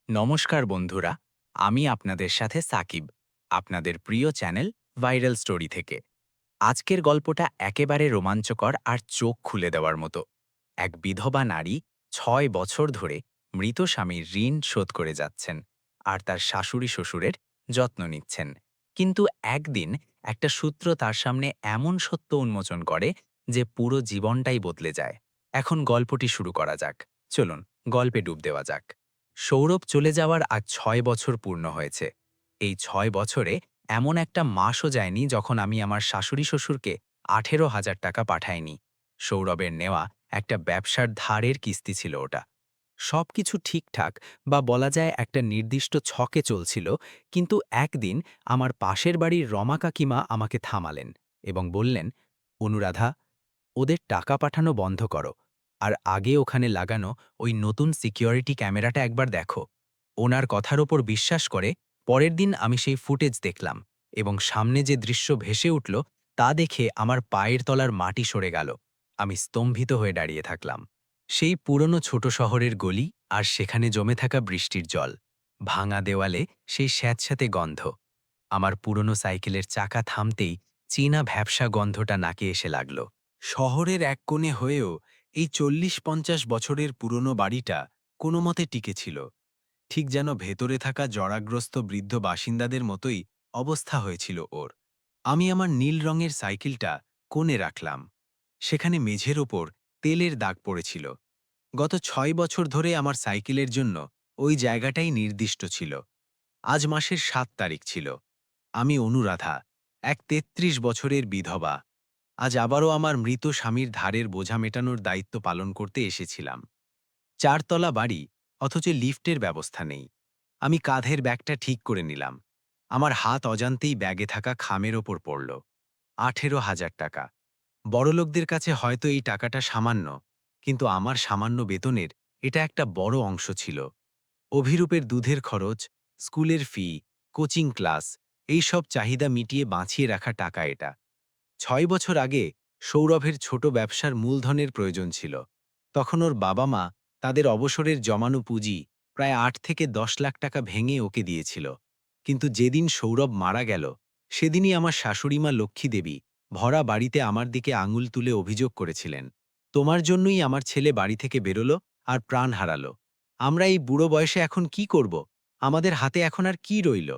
নমস্কার বন্ধুরা, আমি আপনাদের সাথে সাকিব, আপনাদের প্রিয় চ্যানেল ভাইরাল স্টোরি থেকে। আজকের গল্পটা একেবারে রোমাঞ্চকর আর চোখ খুলে দেওয়ার মতো। এক বিধবা নারী ৬ বছর ধরে মৃত স্বামীর ঋণ শোধ করে যাচ্ছেন আর তার শাশুড়ি শ্বশুরের যত্ন নিচ্ছেন। কিন্তু একদিন একটা সূত্র তার সামনে এমন সত্য উন্মোচন করে যে পুরো জীবনটাই বদলে যায়। এখন গল্পটি শুরু করা যাক। চলুন গল্পে ডুব দেওয়া যাক। সৌরভ চলে যাওয়ার আজ ৬ বছর পূর্ণ হয়েছে। এই ৬ বছরে এমন একটা মাসও যায়নি যখন আমি আমার শাশুড়ি শ্বশুরকে ১৮,০০০ টাকা পাঠাইনি। সৌরভের নেওয়া একটা ব্যবসার ধারের কিস্তি ছিল ওটা। সবকিছু ঠিকঠাক বা বলা যায় একটা নির্দিষ্ট ছকে চলছিল, কিন্তু একদিন আমার পাশের বাড়ির রমা কাকিমা আমাকে থামালেন এবং বললেন, অনুরাধা, ওদের টাকা পাঠানো বন্ধ করো, আর আগে ওখানে লাগানো ওই নতুন সিকিউরিটি ক্যামেরাটা একবার দেখো। ওনার কথার ওপর বিশ্বাস করে পরের দিন আমি সেই ফুটেজ দেখলাম এবং সামনে যে দৃশ্য ভেসে উঠল তা দেখে আমার পায়ের তলার মাটি সরে গেল। আমি স্তম্ভিত হয়ে দাঁড়িয়ে থাকলাম। সেই পুরনো ছোট শহরের গলি, আর সেখানে জমে থাকা বৃষ্টির জল, ভাঙা দেওয়ালে সেই স্যাঁতস্যাঁতে গন্ধ। আমার পুরনো সাইকেলের চাকা থামতেই চীনা ভ্যাপসা গন্ধটা নাকে এসে লাগল। শহরের এক কোণে হয়েও এই ৪০-৫০ বছরের পুরনো বাড়িটা কোনো মতে টিকেছিল। ঠিক যেন ভেতরে থাকা জরাগ্রস্ত বৃদ্ধ বাসিন্দাদের মতোই অবস্থা হয়েছিল ওর। আমি আমার নীল রঙের সাইকেলটা কোণে রাখলাম। সেখানে মেঝের ওপর তেলের দাগ পড়েছিল। গত ৬ বছর ধরে আমার সাইকেলের জন্য ওই জায়গাটাই নির্দিষ্ট ছিল। আজ মাসের ৭ তারিখ ছিল। আমি অনুরাধা, এক ৩৩ বছরের বিধবা, আজ আবারও আমার মৃত স্বামীর ধারের বোঝা মেটানোর দায়িত্ব পালন করতে এসেছিলাম। ৪ তলা বাড়ি, অথচ লিফটের ব্যবস্থা নেই। আমি কাঁধের ব্যাগটা ঠিক করে নিলাম। আমার হাত অজান্তেই ব্যাগে থাকা খামের ওপর পড়ল। ১৮,০০০ টাকা। বড়লোকদের কাছে হয়তো এই টাকাটা সামান্য, কিন্তু আমার সামান্য বেতনের এটা একটা বড় অংশ ছিল। অভিরূপের দুধের খরচ, স্কুলের ফি, কোচিং ক্লাস, এই সব চাহিদা মিটিয়ে বাঁচিয়ে রাখা টাকা এটা। ৬ বছর আগে সৌরভের ছোট ব্যবসার মূলধনের প্রয়োজন ছিল। তখন ওর বাবা মা তাদের অবসরের জমানো পুঁজি প্রায় ৮ থেকে ১০ লাখ টাকা ভেঙে ওকে দিয়েছিল। কিন্তু যেদিন সৌরভ মারা গেল, সেদিনই আমার শাশুড়িমা লক্ষ্মী দেবী ভরা বাড়িতে আমার দিকে আঙুল তুলে অভিযোগ করেছিলেন, তোমার জন্যই আমার ছেলে বাড়ি থেকে বেরোলো আর প্রাণ হারালো। আমরা এই বুড়ো বয়সে এখন কি করব? আমাদের হাতে এখন আর কি রইল?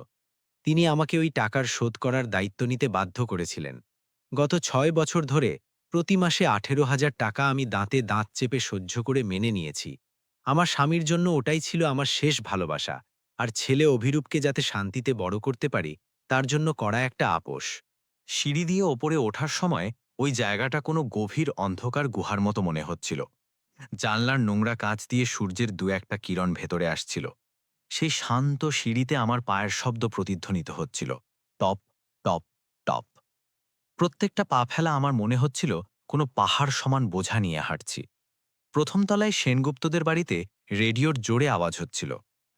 তিনি আমাকে ওই টাকার শোধ করার দায়িত্ব নিতে বাধ্য করেছিলেন। গত ৬ বছর ধরে প্রতি মাসে ১৮,০০০ টাকা আমি দাঁতে দাঁত চেপে সহ্য করে মেনে নিয়েছি। আমার স্বামীর জন্য ওটাই ছিল আমার শেষ ভালোবাসা, আর ছেলে অভিরূপকে যাতে শান্তিতে বড় করতে পারি তার জন্য করা একটা আপোষ। সিঁড়ি দিয়ে ওপরে ওঠার সময় ওই জায়গাটা কোনো গভীর অন্ধকার গুহার মতো মনে হচ্ছিল। জানলার নোংরা কাঁচ দিয়ে সূর্যের দু একটা কিরণ ভেতরে আসছিল। সেই শান্ত সিঁড়িতে আমার পায়ের শব্দ প্রতিধ্বনিত হচ্ছিল, টপ টপ টপ। প্রত্যেকটা পা ফেলা আমার মনে হচ্ছিল কোনো পাহাড় সমান বোঝা নিয়ে হাঁটছি। প্রথম তলায় সেনগুপ্তদের বাড়িতে রেডিওর জোরে আওয়াজ হচ্ছিল।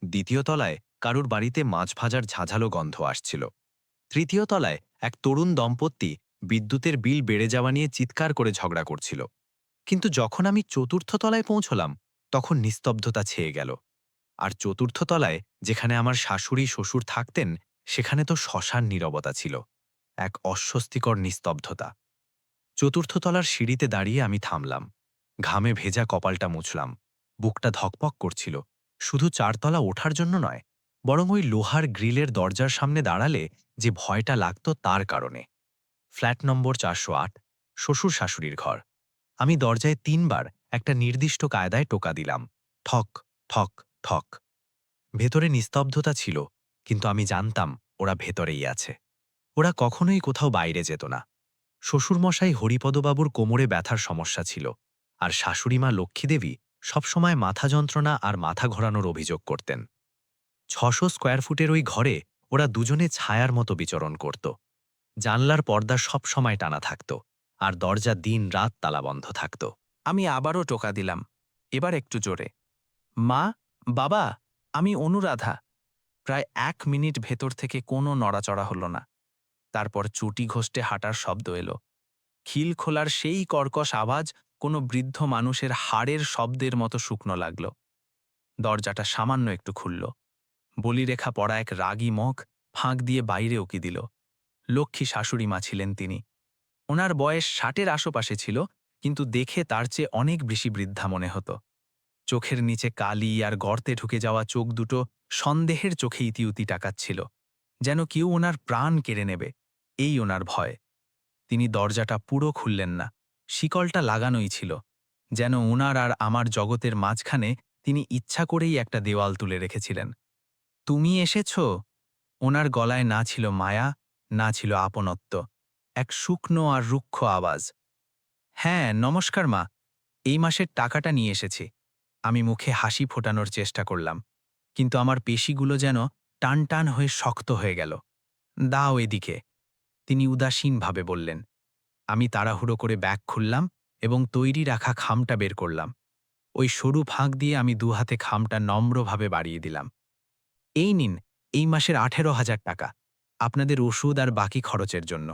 দ্বিতীয় তলায় কারুর বাড়িতে মাছ ভাজার ঝাঝালো গন্ধ আসছিল। তৃতীয় তলায় এক তরুণ দম্পতি বিদ্যুতের বিল বেড়ে যাওয়া নিয়ে চিৎকার করে ঝগড়া করছিল। কিন্তু যখন আমি চতুর্থ তলায় পৌঁছলাম, তখন নিস্তব্ধতা ছেয়ে গেল। আর চতুর্থ তলায়, যেখানে আমার শাশুড়ি শ্বশুর থাকতেন, সেখানে তো শ্মশান নীরবতা ছিল, এক অস্বস্তিকর নিস্তব্ধতা। চতুর্থ তলার সিঁড়িতে দাঁড়িয়ে আমি থামলাম। ঘামে ভেজা কপালটা মুছলাম। বুকটা ধকপক করছিল, শুধু ৪ তলা ওঠার জন্য নয়, বরং ওই লোহার গ্রিলের দরজার সামনে দাঁড়ালে যে ভয়টা লাগত তার কারণে। ফ্ল্যাট নম্বর ৪০৮, শ্বশুর শাশুড়ির ঘর। আমি দরজায় ৩ বার একটা নির্দিষ্ট কায়দায় টোকা দিলাম। ঠক, ঠক, ঠক। ভেতরে নিস্তব্ধতা ছিল, কিন্তু আমি জানতাম ওরা ভেতরেই আছে। ওরা কখনোই কোথাও বাইরে যেত না। শ্বশুরমশাই হরিপদবাবুর কোমরে ব্যথার সমস্যা ছিল, আর শাশুড়িমা লক্ষ্মীদেবী সবসময় মাথা যন্ত্রণা আর মাথা ঘোরানোর অভিযোগ করতেন। ৬০০ স্কোয়ার ফুটের ওই ঘরে ওরা দুজনে ছায়ার মতো বিচরণ করত। জানলার পর্দা সব সময় টানা থাকত, আর দরজা দিন রাত তালাবন্ধ থাকত। আমি আবারও টোকা দিলাম, এবার একটু জোরে। মা, বাবা, আমি অনুরাধা। প্রায় ১ মিনিট ভেতর থেকে কোনো নড়াচড়া হল না। তারপর চুটি ঘষ্টে হাঁটার শব্দ এলো। খিল খোলার সেই কর্কশ আওয়াজ কোনো বৃদ্ধ মানুষের হাড়ের শব্দের মতো শুকনো লাগল। দরজাটা সামান্য একটু খুলল। বলিরেখা পড়া এক রাগী মুখ ফাঁক দিয়ে বাইরে উকি দিল। লক্ষ্মী শাশুড়ি মা ছিলেন তিনি। ওনার বয়স ৬০-এর আশেপাশে ছিল, কিন্তু দেখে তার চেয়ে অনেক বেশি বৃদ্ধা মনে হতো। চোখের নিচে কালি আর গর্তে ঢুকে যাওয়া চোখ দুটো সন্দেহের চোখে ইতিউতি তাকাচ্ছিল, যেন কেউ ওনার প্রাণ কেড়ে নেবে, এই ওনার ভয়। তিনি দরজাটা পুরো খুললেন না, শিকলটা লাগানোই ছিল, যেন ওনার আর আমার জগতের মাঝখানে তিনি ইচ্ছা করেই একটা দেওয়াল তুলে রেখেছিলেন। তুমি এসেছ? ওনার গলায় না ছিল মায়া, না ছিল আপনত্ব, এক শুকনো আর রুক্ষ আওয়াজ। হ্যাঁ, নমস্কার মা, এই মাসের টাকাটা নিয়ে এসেছি। আমি মুখে হাসি ফোটানোর চেষ্টা করলাম, কিন্তু আমার পেশিগুলো যেন টান টান হয়ে শক্ত হয়ে গেল। দাও এদিকে, তিনি উদাসীনভাবে বললেন। আমি তাড়াহুড়ো করে ব্যাগ খুললাম এবং তৈরি রাখা খামটা বের করলাম। ওই সরু ফাঁক দিয়ে আমি দুহাতে খামটা নম্রভাবে বাড়িয়ে দিলাম। এই নিন, এই মাসের ১৮,০০০ টাকা, আপনাদের ওষুধ আর বাকি খরচের জন্য।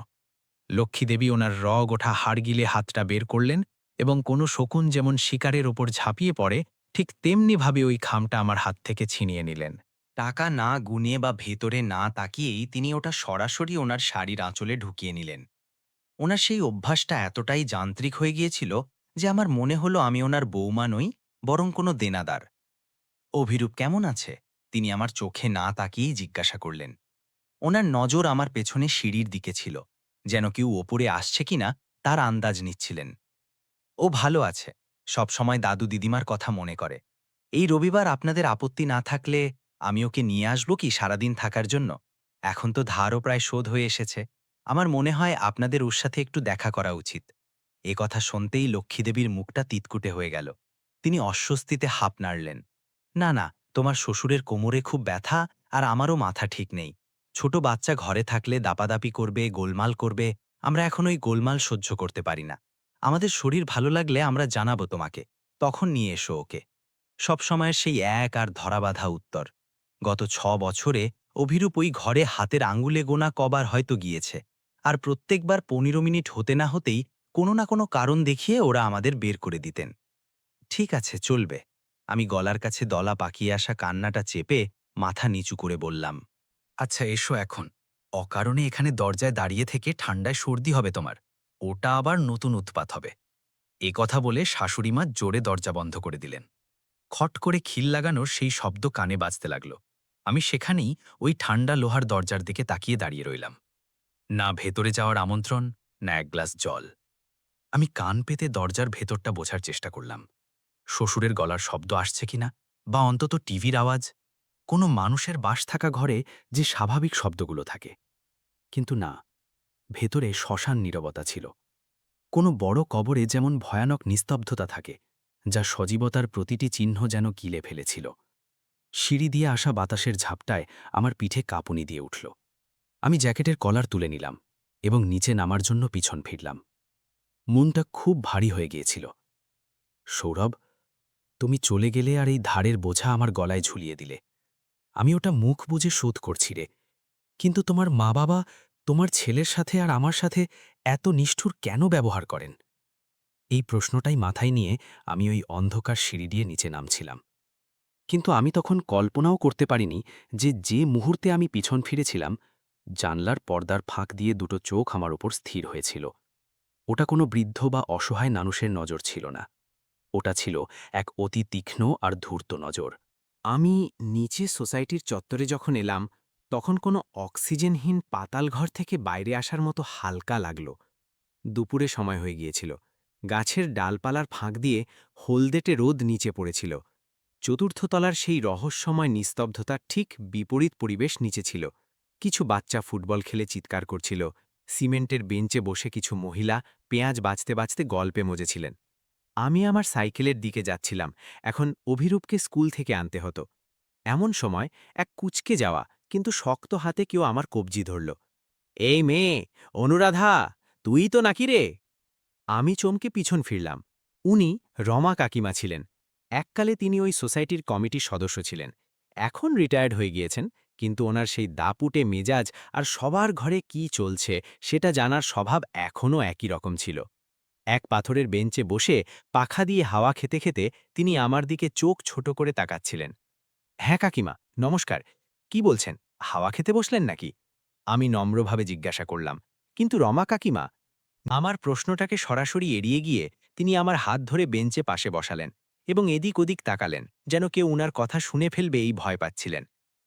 লক্ষ্মীদেবী ওনার রগ ওঠা হাড়গিলে হাতটা বের করলেন এবং কোনো শকুন যেমন শিকারের ওপর ঝাঁপিয়ে পড়ে, ঠিক তেমনিভাবে ওই খামটা আমার হাত থেকে ছিনিয়ে নিলেন। টাকা না গুনিয়ে বা ভেতরে না তাকিয়েই তিনি ওটা সরাসরি ওনার শাড়ির আঁচলে ঢুকিয়ে নিলেন। ওনার সেই অভ্যাসটা এতটাই যান্ত্রিক হয়ে গিয়েছিল যে আমার মনে হলো আমি ওনার বৌমা নই, বরং কোনো দেনাদার। অভিরূপ কেমন আছে? তিনি আমার চোখে না তাকিয়েই জিজ্ঞাসা করলেন। ওনার নজর আমার পেছনে সিঁড়ির দিকে ছিল, যেন কেউ ওপরে আসছে কিনা তার আন্দাজ নিচ্ছিলেন। ও ভালো আছে, সবসময় দাদু দিদিমার কথা মনে করে। এই রবিবার আপনাদের আপত্তি না থাকলে আমি ওকে নিয়ে আসব কি সারাদিন থাকার জন্য? এখন তো ধারও প্রায় শোধ হয়ে এসেছে। আমার মনে হয় আপনাদের ওর সাথে একটু দেখা করা উচিত। এ কথা শুনতেই লক্ষ্মীদেবীর মুখটা তিতকুটে হয়ে গেল। তিনি অস্বস্তিতে হাঁপ নাড়লেন। না না, তোমার শ্বশুরের কোমরে খুব ব্যথা, আর আমারও মাথা ঠিক নেই। ছোট বাচ্চা ঘরে থাকলে দাপাদাপি করবে, গোলমাল করবে। আমরা এখন ওই গোলমাল সহ্য করতে পারি না। আমাদের শরীর ভালো লাগলে আমরা জানাবো তোমাকে, তখন নিয়ে এসো ওকে। সবসময়ের সেই এক আর ধরাবাঁধা উত্তর। গত ৬ বছরে অভিরূপ ওই ঘরে হাতের আঙুলে গোনা কবার হয়তো গিয়েছে, আর প্রত্যেকবার ১৫ মিনিট হতে না হতেই কোনো না কোনো কারণ দেখিয়ে ওরা আমাদের বের করে দিতেন। ঠিক আছে, চলবে। আমি গলার কাছে দলা পাকিয়ে আসা কান্নাটা চেপে মাথা নিচু করে বললাম। আচ্ছা এসো এখন। অকারণে এখানে দরজায় দাঁড়িয়ে থেকে ঠান্ডায় সর্দি হবে তোমার। ওটা আবার নতুন উৎপাত হবে। এ কথা বলে শাশুড়িমা জোরে দরজা বন্ধ করে দিলেন। খট করে খিল লাগানোর সেই শব্দ কানে বাজতে লাগল। আমি সেখানেই ওই ঠান্ডা লোহার দরজার দিকে তাকিয়ে দাঁড়িয়ে রইলাম। না ভেতরে যাওয়ার আমন্ত্রণ, না এক গ্লাস জল। আমি কান পেতে দরজার ভেতরটা বোঝার চেষ্টা করলাম। শ্বশুরের গলার শব্দ আসছে কিনা, বা অন্তত টিভির আওয়াজ, কোনো মানুষের বাস থাকা ঘরে যে স্বাভাবিক শব্দগুলো থাকে। কিন্তু না, ভেতরে শ্মশান নীরবতা ছিল। কোনো বড় কবরে যেমন ভয়ানক নিস্তব্ধতা থাকে, যা সজীবতার প্রতিটি চিহ্ন যেন গিলে ফেলেছিল। সিঁড়ি দিয়ে আসা বাতাসের ঝাপটায় আমার পিঠে কাঁপুনি দিয়ে উঠল। আমি জ্যাকেটের কলার তুলে নিলাম এবং নিচে নামার জন্য পিছন ফিরলাম। মনটা খুব ভারী হয়ে গিয়েছিল। সৌরভ, তুমি চলে গেলে আর এই ধারের বোঝা আমার গলায় ঝুলিয়ে দিলে। আমি ওটা মুখ বুজে শোধ করছি রে, কিন্তু তোমার মা বাবা তোমার ছেলের সাথে আর আমার সাথে এত নিষ্ঠুর কেন ব্যবহার করেন? এই প্রশ্নটাই মাথায় নিয়ে আমি ওই অন্ধকার সিঁড়ি দিয়ে নিচে নামছিলাম। কিন্তু আমি তখন কল্পনাও করতে পারিনি যে যে মুহূর্তে আমি পিছন ফিরেছিলাম, জানলার পর্দার ফাঁক দিয়ে দুটো চোখ আমার ওপর স্থির হয়েছিল। ওটা কোনো বৃদ্ধ বা অসহায় মানুষের নজর ছিল না। ওটা ছিল এক অতি তীক্ষ্ণ আর ধূর্ত নজর। আমি নিচে সোসাইটির চত্বরে যখন এলাম, তখন কোনো অক্সিজেনহীন পাতালঘর থেকে বাইরে আসার মতো হালকা লাগল। দুপুরে সময় হয়ে গিয়েছিল। গাছের ডালপালার ফাঁক দিয়ে হলদেটে রোদ নিচে পড়েছিল। চতুর্থ তলার সেই রহস্যময় নিস্তব্ধতার ঠিক বিপরীত পরিবেশ নিচে ছিল। কিছু বাচ্চা ফুটবল খেলে চিৎকার করছিল। সিমেন্টের বেঞ্চে বসে কিছু মহিলা পেঁয়াজ বাজতে বাজতে গল্পে মজেছিলেন। আমি আমার সাইকেলের দিকে যাচ্ছিলাম। এখন অভিরূপকে স্কুল থেকে আনতে হতো। এমন সময় এক কুঁচকে যাওয়া কিন্তু শক্ত হাতে কেউ আমার কবজি ধরল। এই মেয়ে, অনুরাধা, তুই তো নাকি রে? আমি চমকে পিছন ফিরলাম। উনি রমা কাকিমা ছিলেন। এককালে তিনি ওই সোসাইটির কমিটির সদস্য ছিলেন। এখন রিটায়ার্ড হয়ে গিয়েছেন, কিন্তু ওনার সেই দাপুটে মেজাজ আর সবার ঘরে কি চলছে সেটা জানার স্বভাব এখনও একই রকম ছিল। এক পাথরের বেঞ্চে বসে পাখা দিয়ে হাওয়া খেতে খেতে তিনি আমার দিকে চোখ ছোট করে তাকাচ্ছিলেন। হ্যাঁ কাকিমা, নমস্কার। কি বলছেন, হাওয়া খেতে বসলেন নাকি? আমি নম্রভাবে জিজ্ঞাসা করলাম। কিন্তু রমা কাকিমা, আমার প্রশ্নটাকে সরাসরি এড়িয়ে গিয়ে তিনি আমার হাত ধরে বেঞ্চে পাশে বসালেন এবং এদিক ওদিক তাকালেন, যেন কেউ উনার কথা শুনে ফেলবে এই ভয় পাচ্ছিলেন।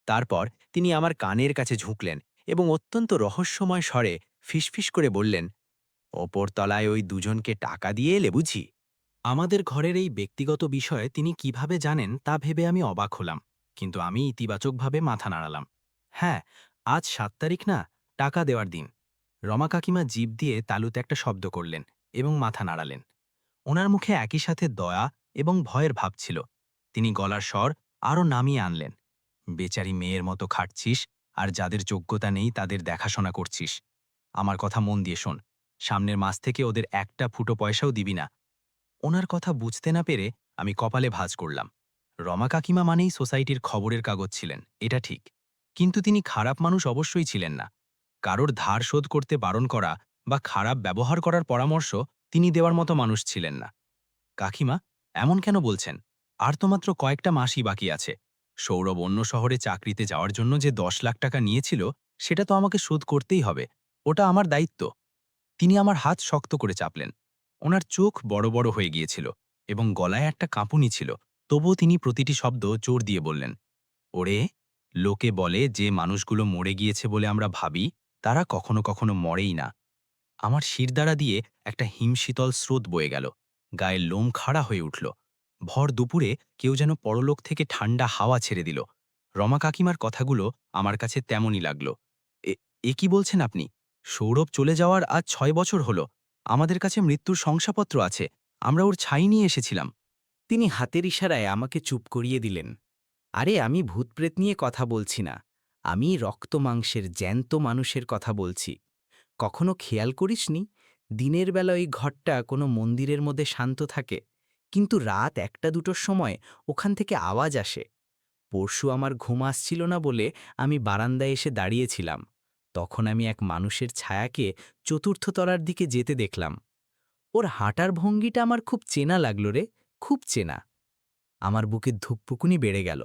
তারপর তিনি আমার কানের কাছে ঝুঁকলেন এবং অত্যন্ত রহস্যময় স্বরে ফিসফিস করে বললেন, ওপর তলায় ওই দুজনকে টাকা দিয়ে এলে বুঝি? আমাদের ঘরের এই ব্যক্তিগত বিষয়ে তিনি কিভাবে জানেন তা ভেবে আমি অবাক হলাম, কিন্তু আমি ইতিবাচকভাবে মাথা নাড়ালাম। হ্যাঁ, আজ 7 তারিখ না, টাকা দেওয়ার দিন। রমা কাকিমা জিভ দিয়ে তালুতে একটা শব্দ করলেন এবং মাথা নাড়ালেন। ওনার মুখে একই সাথে দয়া এবং ভয়ের ভাব ছিল। তিনি গলার স্বর আরও নামিয়ে আনলেন। বেচারি মেয়ের মতো খাটছিস, আর যাদের যোগ্যতা নেই তাদের দেখাশোনা করছিস। আমার কথা মন দিয়ে শোন, সামনের মাস থেকে ওদের একটা ফুটো পয়সাও দিবি না। ওনার কথা বুঝতে না পেরে আমি কপালে ভাঁজ করলাম। রমা কাকিমা মানেই সোসাইটির খবরের কাগজ ছিলেন, এটা ঠিক। কিন্তু তিনি খারাপ মানুষ অবশ্যই ছিলেন না। কারোর ধার শোধ করতে বারণ করা বা খারাপ ব্যবহার করার পরামর্শ তিনি দেওয়ার মতো মানুষ ছিলেন না। কাকিমা, এমন কেন বলছেন? আর তো মাত্র কয়েকটা মাসই বাকি আছে। সৌরভ অন্য শহরে চাকরিতে যাওয়ার জন্য যে 10 লাখ টাকা নিয়েছিল, সেটা তো আমাকে শোধ করতেই হবে। ওটা আমার দায়িত্ব। তিনি আমার হাত শক্ত করে চাপলেন। ওনার চোখ বড় বড় হয়ে গিয়েছিল এবং গলায় একটা কাঁপুনি ছিল। তবুও তিনি প্রতিটি শব্দ জোর দিয়ে বললেন, ওরে, লোকে বলে যে মানুষগুলো মরে গিয়েছে বলে আমরা ভাবি, তারা কখনো কখনো মরেই না। আমার শিরদাঁড়া দিয়ে একটা হিমশীতল স্রোত বয়ে গেল। গায়ের লোম খাড়া হয়ে উঠল। ভর দুপুরে কেউ যেন পরলোক থেকে ঠান্ডা হাওয়া ছেড়ে দিল। রমা কাকিমার কথাগুলো আমার কাছে তেমনই লাগল। এ এ কি বলছেন আপনি? সৌরভ চলে যাওয়ার আজ 6 বছর হলো। আমাদের কাছে মৃত্যুর শংসাপত্র আছে। আমরা ওর ছাই নিয়ে এসেছিলাম। তিনি হাতের ইশারায় আমাকে চুপ করিয়ে দিলেন। আরে, আমি ভূতপ্রেত নিয়ে কথা বলছি না। আমি রক্ত মাংসের জ্যান্ত মানুষের কথা বলছি। কখনো খেয়াল করিসনি, দিনের বেলা ওই ঘরটা কোনো মন্দিরের মধ্যে শান্ত থাকে, কিন্তু রাত 1টা-2টোর সময় ওখান থেকে আওয়াজ আসে। পরশু আমার ঘুম আসছিল না বলে আমি বারান্দায় এসে দাঁড়িয়েছিলাম। তখন আমি এক মানুষের ছায়াকে চতুর্থ তলার দিকে যেতে দেখলাম। ওর হাঁটার ভঙ্গিটা আমার খুব চেনা লাগলো রে, খুব চেনা। আমার বুকে ধুকপুকুনি বেড়ে গেল।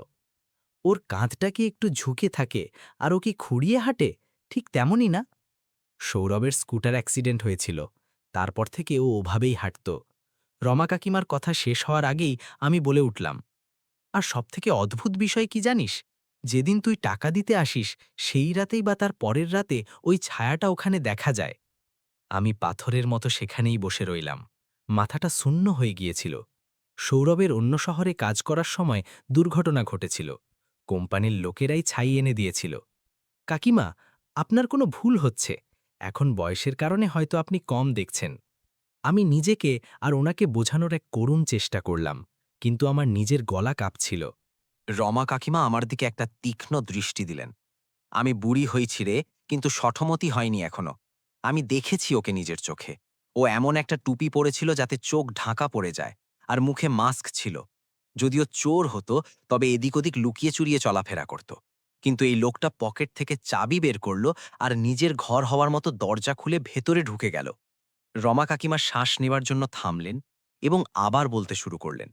ওর কাঁধটা কি একটু ঝুঁকে থাকে আর ও কি খুঁড়িয়ে হাঁটে? ঠিক তেমনই না? সৌরভের স্কুটার অ্যাক্সিডেন্ট হয়েছিল, তারপর থেকে ও ওভাবেই হাঁটত। রমা কাকিমার কথা শেষ হওয়ার আগেই আমি বলে উঠলাম, আর সবথেকে অদ্ভুত বিষয় কি জানিস? যেদিন তুই টাকা দিতে আসিস, সেই রাতেই বা তার পরের রাতে ওই ছায়াটা ওখানে দেখা যায়। আমি পাথরের মতো সেখানেই বসে রইলাম। মাথাটা শূন্য হয়ে গিয়েছিল। সৌরভের অন্য শহরে কাজ করার সময় দুর্ঘটনা ঘটেছিল। কোম্পানির লোকেরাই ছাই এনে দিয়েছিল। কাকিমা, আপনার কোনো ভুল হচ্ছে। এখন বয়সের কারণে হয়তো আপনি কম দেখছেন। আমি নিজেকে আর ওনাকে বোঝানোর এক করুণ চেষ্টা করলাম, কিন্তু আমার নিজের গলা কাঁপছিল। রমা কাকিমা আমার দিকে একটা তীক্ষ্ণ দৃষ্টি দিলেন। আমি বুড়ি হইছি রে, কিন্তু সঠমতি হয়নি এখনো। আমি দেখেছি ওকে নিজের চোখে। ও এমন একটা টুপি পরেছিল যাতে চোখ ঢাকা পড়ে যায়, আর মুখে মাস্ক ছিল। যদিও চোর হতো, তবে এদিক ওদিক লুকিয়ে চুরিয়ে চলাফেরা করত। কিন্তু এই লোকটা পকেট থেকে চাবি বের করল আর নিজের ঘর হওয়ার মতো দরজা খুলে ভেতরে ঢুকে গেল। রমা কাকিমা শ্বাস নেবার জন্য থামলেন এবং আবার বলতে শুরু করলেন,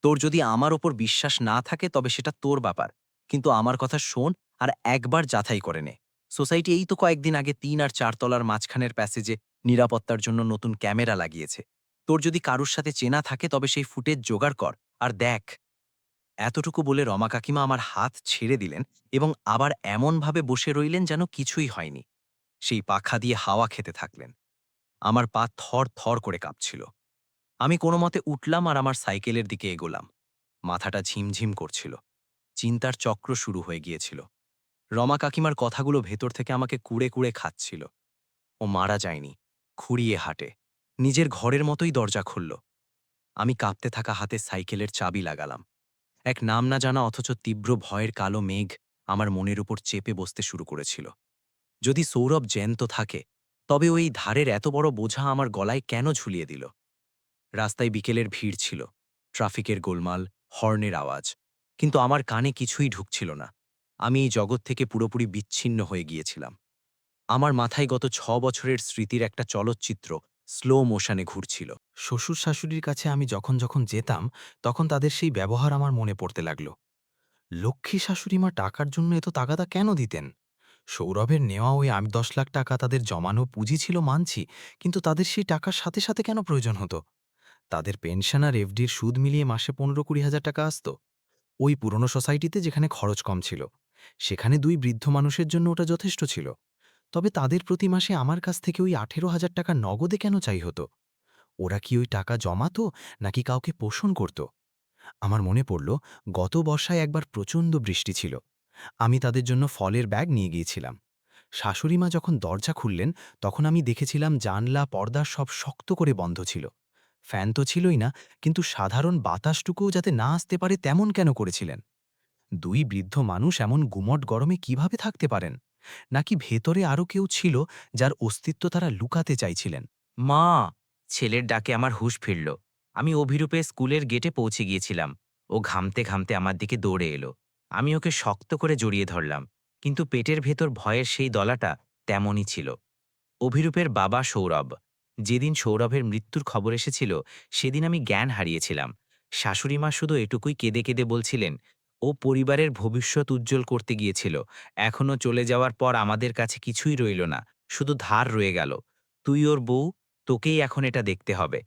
তোর যদি আমার ওপর বিশ্বাস না থাকে তবে সেটা তোর ব্যাপার, কিন্তু আমার কথা শোন আর একবার যাচাই করে নে। সোসাইটি এই তো কয়েকদিন আগে 3 আর 4 তলার মাঝখানের প্যাসেজে নিরাপত্তার জন্য নতুন ক্যামেরা লাগিয়েছে। তোর যদি কারুর সাথে চেনা থাকে তবে সেই ফুটেজ জোগাড় কর আর দেখ। এতটুকু বলে রমা কাকিমা আমার হাত ছেড়ে দিলেন এবং আবার এমনভাবে বসে রইলেন যেন কিছুই হয়নি। সেই পাখা দিয়ে হাওয়া খেতে থাকলেন। আমার পা থর থর করে কাঁপছিল। আমি কোনো মতে উঠলাম আর আমার সাইকেলের দিকে এগোলাম। মাথাটা ঝিমঝিম করছিল। চিন্তার চক্র শুরু হয়ে গিয়েছিল। রমা কাকিমার কথাগুলো ভেতর থেকে আমাকে কুড়ে কুড়ে খাচ্ছিল। ও মারা যায়নি, খুঁড়িয়ে হাঁটে। নিজের ঘরের মতোই দরজা খুলল। আমি কাঁপতে থাকা হাতে সাইকেলের চাবি লাগালাম। এক নাম না জানা অথচ তীব্র ভয়ের কালো মেঘ আমার মনের উপর চেপে বসতে শুরু করেছিল। যদি সৌরভ জ্যান্ত থাকে, তবে ওই ধারের এত বড় বোঝা আমার গলায় কেন ঝুলিয়ে দিল? রাস্তায় বিকেলের ভিড় ছিল, ট্রাফিকের গোলমাল, হর্নের আওয়াজ, কিন্তু আমার কানে কিছুই ঢুকছিল না। আমি এই জগৎ থেকে পুরোপুরি বিচ্ছিন্ন হয়ে গিয়েছিলাম। আমার মাথায় গত 6 বছরের স্মৃতির একটা চলচ্চিত্র স্লো মোশনে ঘুরছিল। শ্বশুর শাশুড়ির কাছে আমি যখন যখন যেতাম তখন তাদের সেই ব্যবহার আমার মনে পড়তে লাগলো। লক্ষ্মী শাশুড়িমা টাকার জন্য এত তাগাদা কেন দিতেন? সৌরভের নেওয়া ওই 10 লাখ টাকা তাদের জমানো পুঁজি ছিল মানছি, কিন্তু তাদের সেই টাকার সাথে সাথে কেন প্রয়োজন হতো? তাদের পেনশন আর এফডির সুদ মিলিয়ে মাসে 15-20 হাজার টাকা আসতো। ওই পুরনো সোসাইটিতে যেখানে খরচ কম ছিল, সেখানে 2 বৃদ্ধ মানুষের জন্য ওটা যথেষ্ট ছিল। তবে তাদের প্রতি মাসে আমার কাছ থেকে ওই 18,000 টাকা নগদে কেন চাই হতো? ওরা কি ওই টাকা জমাতো নাকি কাউকে পোষণ করত? আমার মনে পড়ল, গত বর্ষায় একবার প্রচণ্ড বৃষ্টি ছিল। আমি তাদের জন্য ফলের ব্যাগ নিয়ে গিয়েছিলাম। শাশুড়িমা যখন দরজা খুললেন তখন আমি দেখেছিলাম জানলা পর্দা সব শক্ত করে বন্ধ ছিল। ফ্যান তো ছিলই না, কিন্তু সাধারণ বাতাসটুকুও যাতে না আসতে পারে তেমন কেন করেছিলেন? 2 বৃদ্ধ মানুষ এমন গুমট গরমে কিভাবে থাকতে পারেন? নাকি ভেতরে আরও কেউ ছিল যার অস্তিত্ব তারা লুকাতে চাইছিলেন? মা! ছেলের ডাকে আমার হুঁশ ফিরল। আমি অভিরূপে স্কুলের গেটে পৌঁছে গিয়েছিলাম। ও ঘামতে ঘামতে আমার দিকে দৌড়ে এলো। আমি ওকে শক্ত করে জড়িয়ে ধরলাম, কিন্তু পেটের ভেতর ভয়ের সেই দলাটা তেমনই ছিল। অভিরূপের বাবা সৌরভ। যেদিন সৌরভের মৃত্যুর খবর এসেছিল, সেদিন আমি জ্ঞান হারিয়েছিলাম। শাশুড়িমা শুধু এটুকুই কেঁদে কেঁদে বলছিলেন, ও পরিবারের ভবিষ্যৎ উজ্জ্বল করতে গিয়েছিল। এখনো চলে যাওয়ার পর আমাদের কাছে কিছুই রইল না, শুধু ধার রয়ে গেল। তুই ওর বউ, তোকেই এখন এটা দেখতে হবে।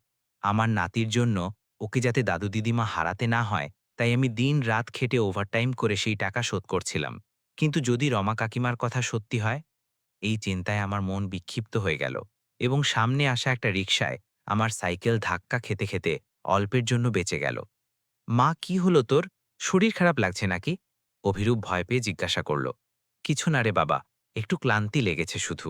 আমার নাতির জন্য ওকে যাতে দাদু দিদিমা হারাতে না হয়, তাই আমি দিন রাত খেটে ওভারটাইম করে সেই টাকা শোধ করছিলাম। কিন্তু যদি রমা কাকিমার কথা সত্যি হয়? এই চিন্তায় আমার মন বিক্ষিপ্ত হয়ে গেল, এবং সামনে আসা একটা রিকশায় আমার সাইকেল ধাক্কা খেতে খেতে অল্পের জন্য বেঁচে গেল। মা, কি হলো তোর? শরীর খারাপ লাগছে নাকি? অভিরূপ ভয় পেয়ে জিজ্ঞাসা করল। কিছু না রে বাবা, একটু ক্লান্তি লেগেছে শুধু।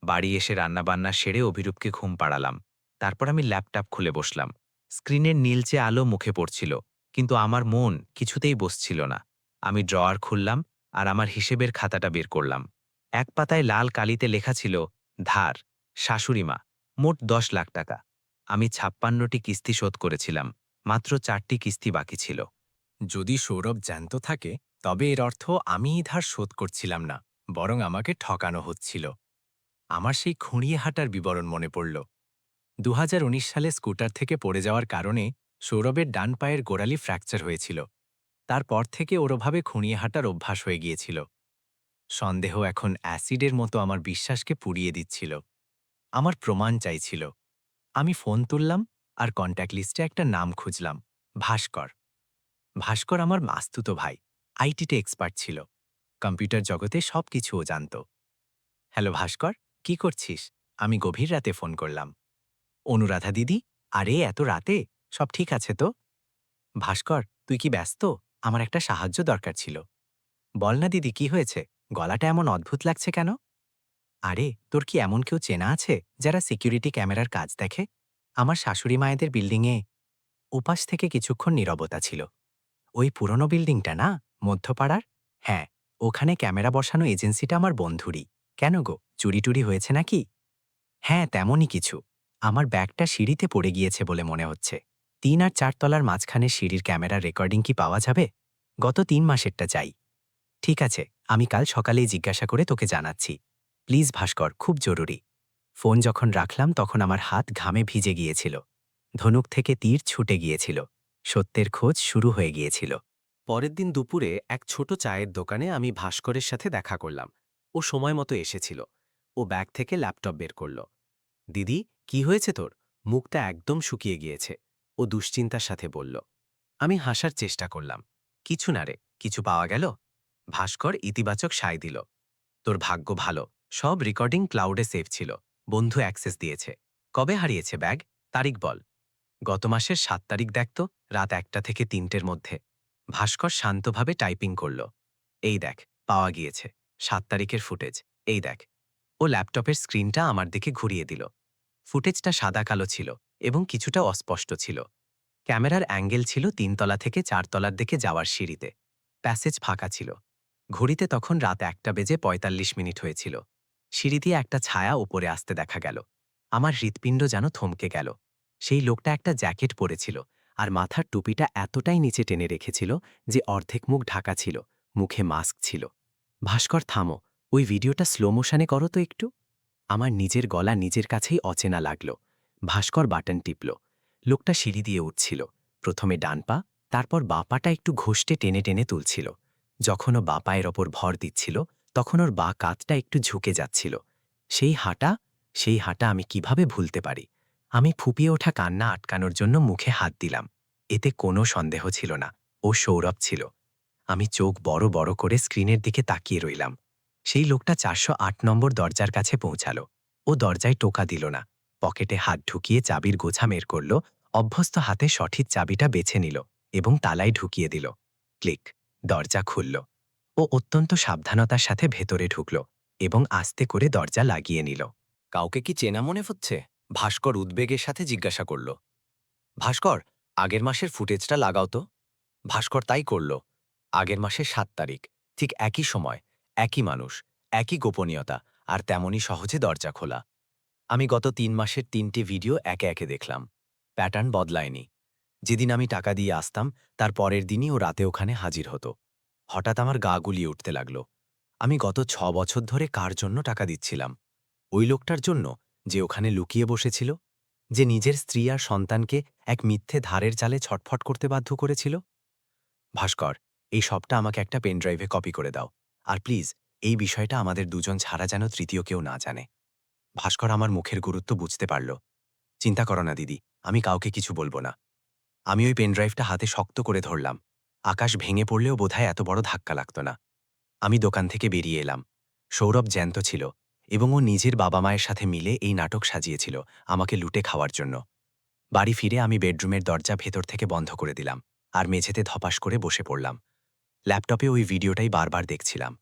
বাড়ি এসে রান্নাবান্না সেরে অভিরূপকে ঘুম পাড়ালাম। তারপর আমি ল্যাপটপ খুলে বসলাম। স্ক্রিনের নীলচে আলো মুখে পড়ছিল, কিন্তু আমার মন কিছুতেই বসছিল না। আমি ড্রয়ার খুললাম আর আমার হিসেবের খাতাটা বের করলাম। এক পাতায় লাল কালিতে লেখা ছিল ধার, শাশুড়িমা, মোট 10 লাখ টাকা। আমি 56টি কিস্তি শোধ করেছিলাম, মাত্র 4টি কিস্তি বাকি ছিল। যদি সৌরভ জ্যান্ত থাকে, তবে এর অর্থ আমি এই ধার শোধ করছিলাম না, বরং আমাকে ঠকানো হচ্ছিল। আমার সেই খুঁড়িয়ে হাঁটার বিবরণ মনে পড়ল। 2019 সালে স্কুটার থেকে পড়ে যাওয়ার কারণে সৌরভের ডান পায়ের গোড়ালি ফ্র্যাকচার হয়েছিল। তারপর থেকে ওরভাবে খুঁড়িয়ে হাঁটার অভ্যাস হয়ে গিয়েছিল। সন্দেহ এখন অ্যাসিডের মতো আমার বিশ্বাসকে পুড়িয়ে দিচ্ছিল। আমার প্রমাণ চাইছিল। আমি ফোন তুললাম আর কন্ট্যাক্ট লিস্টে একটা নাম খুঁজলাম, ভাস্কর। ভাস্কর আমার মাস্তুতো ভাই, আইটিতে এক্সপার্ট ছিল। কম্পিউটার জগতে সব কিছু ও জানত। হ্যালো ভাস্কর, কি করছিস? আমি গভীর রাতে ফোন করলাম। অনুরাধা দিদি, আরে এত রাতে? সব ঠিক আছে তো? ভাস্কর, তুই কি ব্যস্ত? আমার একটা সাহায্য দরকার ছিল। বল না দিদি, কি হয়েছে? গলাটা এমন অদ্ভুত লাগছে কেন? আরে, তোর কি এমন কেউ চেনা আছে যারা সিকিউরিটি ক্যামেরার কাজ দেখে? আমার শাশুড়ি মায়েদের বিল্ডিংয়ে। ওপাশ থেকে কিছুক্ষণ নীরবতা ছিল। ওই পুরনো বিল্ডিংটা না, মধ্যপাড়ার? হ্যাঁ, ওখানে ক্যামেরা বসানো এজেন্সিটা আমার বন্ধুরই। কেন গো, চুরি টুরি হয়েছে নাকি? হ্যাঁ, তেমনই কিছু। আমার ব্যাগটা সিঁড়িতে পড়ে গিয়েছে বলে মনে হচ্ছে। 3 আর 4 তলার মাঝখানে সিঁড়ির ক্যামেরার রেকর্ডিং কি পাওয়া যাবে? গত 3 মাসেরটা চাই। ঠিক আছে, আমি কাল সকালেই জিজ্ঞাসা করে তোকে জানাচ্ছি। প্লিজ ভাস্কর, খুব জরুরি। ফোন যখন রাখলাম তখন আমার হাত ঘামে ভিজে গিয়েছিল। ধনুক থেকে তীর ছুটে গিয়েছিল। সত্যের খোঁজ শুরু হয়ে গিয়েছিল। পরের দিন দুপুরে এক ছোট চায়ের দোকানে আমি ভাস্করের সাথে দেখা করলাম। ও সময় মতো এসেছিল। ও ব্যাগ থেকে ল্যাপটপ বের করল। দিদি, কি হয়েছে তোর? মুখটা একদম শুকিয়ে গিয়েছে, ও দুশ্চিন্তার সাথে বলল। আমি হাসার চেষ্টা করলাম। কিছু না রে, কিছু পাওয়া গেল? ভাস্কর ইতিবাচক সায় দিল। তোর ভাগ্য ভালো, সব রেকর্ডিং ক্লাউডে সেভ ছিল। বন্ধু অ্যাক্সেস দিয়েছে। কবে হারিয়েছে ব্যাগ? তারিখ বল। গত মাসের 7 তারিখ দেখতো, রাত 1টা থেকে 3টের মধ্যে। ভাস্কর শান্তভাবে টাইপিং করল। এই দেখ, পাওয়া গিয়েছে। 7 তারিখের ফুটেজ। এই দেখ। ও ল্যাপটপের স্ক্রিনটা আমার দিকে ঘুরিয়ে দিল। ফুটেজটা সাদা কালো ছিল এবং কিছুটা অস্পষ্ট ছিল। ক্যামেরার অ্যাঙ্গেল ছিল 3 তলা থেকে 4 তলার দিকে যাওয়ার সিঁড়িতে। প্যাসেজ ফাঁকা ছিল। ঘড়িতে তখন রাত 1:45 হয়েছিল। সিঁড়ি দিয়ে একটা ছায়া উপরে আসতে দেখা গেল। আমার হৃৎপিণ্ড যেন থমকে গেল। সেই লোকটা একটা জ্যাকেট পরেছিল, আর মাথার টুপিটা এতটাই নিচে টেনে রেখেছিল যে অর্ধেক মুখ ঢাকা ছিল, মুখে মাস্ক ছিল। ভাস্কর, থামো, ওই ভিডিওটা স্লো মোশনে করো তো একটু। আমার নিজের গলা নিজের কাছেই অচেনা লাগল। ভাস্কর বাটন টিপল। লোকটা সিঁড়ি দিয়ে উঠছিল। প্রথমে ডান পা, তারপর বাঁ পাটা একটু ঘষটে টেনে টেনে তুলছিল। যখন ও বাঁ পায়ের ওপর ভর দিচ্ছিল, তখন ওর বাঁ কাঁধটা একটু ঝুঁকে যাচ্ছিল। সেই হাঁটা আমি কিভাবে ভুলতে পারি? আমি ফুপিয়ে ওঠা কান্না আটকানোর জন্য মুখে হাত দিলাম। এতে কোনো সন্দেহ ছিল না, ও সৌরভ ছিল। আমি চোখ বড় বড় করে স্ক্রিনের দিকে তাকিয়ে রইলাম। সেই লোকটা ৪০৮ নম্বর দরজার কাছে পৌঁছালো। ও দরজায় টোকা দিল না, পকেটে হাত ঢুকিয়ে চাবির গোছা বের করল, অভ্যস্ত হাতে সঠিক চাবিটা বেছে নিল এবং তালায় ঢুকিয়ে দিল। ক্লিক। দরজা খুলল। ও অত্যন্ত সাবধানতার সাথে ভেতরে ঢুকল এবং আস্তে করে দরজা লাগিয়ে নিল। কাউকে কি চেনা মনে হচ্ছে? ভাস্কর উদ্বেগের সাথে জিজ্ঞাসা করল। ভাস্কর, আগের মাসের ফুটেজটা লাগাও তো। ভাস্কর তাই করল। আগের মাসের ৭ তারিখ, ঠিক একই সময়, একই মানুষ, একই গোপনীয়তা, আর তেমনই সহজে দরজা খোলা। আমি গত ৩ মাসের ৩টি ভিডিও একে একে দেখলাম। প্যাটার্ন বদলায়নি। যেদিন আমি টাকা দিয়ে আসতাম, তার পরের দিনই ও রাতে ওখানে হাজির হতো। হঠাৎ আমার গা গুলিয়ে উঠতে লাগল। আমি গত ৬ বছর ধরে কার জন্য টাকা দিচ্ছিলাম? ওই লোকটার জন্য, যে ওখানে লুকিয়ে বসেছিল, যে নিজের স্ত্রী আর সন্তানকে এক মিথ্যে ধারের জালে ছটফট করতে বাধ্য করেছিল। ভাস্কর, এই সবটা আমাকে একটা পেনড্রাইভে কপি করে দাও। আর প্লিজ, এই বিষয়টা আমাদের দুজন ছাড়া যেন তৃতীয় কেউ না জানে। ভাস্কর আমার মুখের গুরুত্ব বুঝতে পারল। চিন্তা করো না দিদি, আমি কাউকে কিছু বলবো না। আমি ওই পেনড্রাইভটা হাতে শক্ত করে ধরলাম। আকাশ ভেঙে পড়লেও বোধহয় এত বড় ধাক্কা লাগত না। আমি দোকান থেকে বেরিয়ে এলাম। সৌরভ জ্যান্ত ছিল এবং ও নিজের বাবা মায়ের সাথে মিলে এই নাটক সাজিয়েছিল আমাকে লুটে খাওয়ার জন্য। বাড়ি ফিরে আমি বেডরুমের দরজা ভেতর থেকে বন্ধ করে দিলাম আর মেঝেতে ধপাস করে বসে পড়লাম। ল্যাপটপে ওই ভিডিওটাই বারবার দেখছিলাম।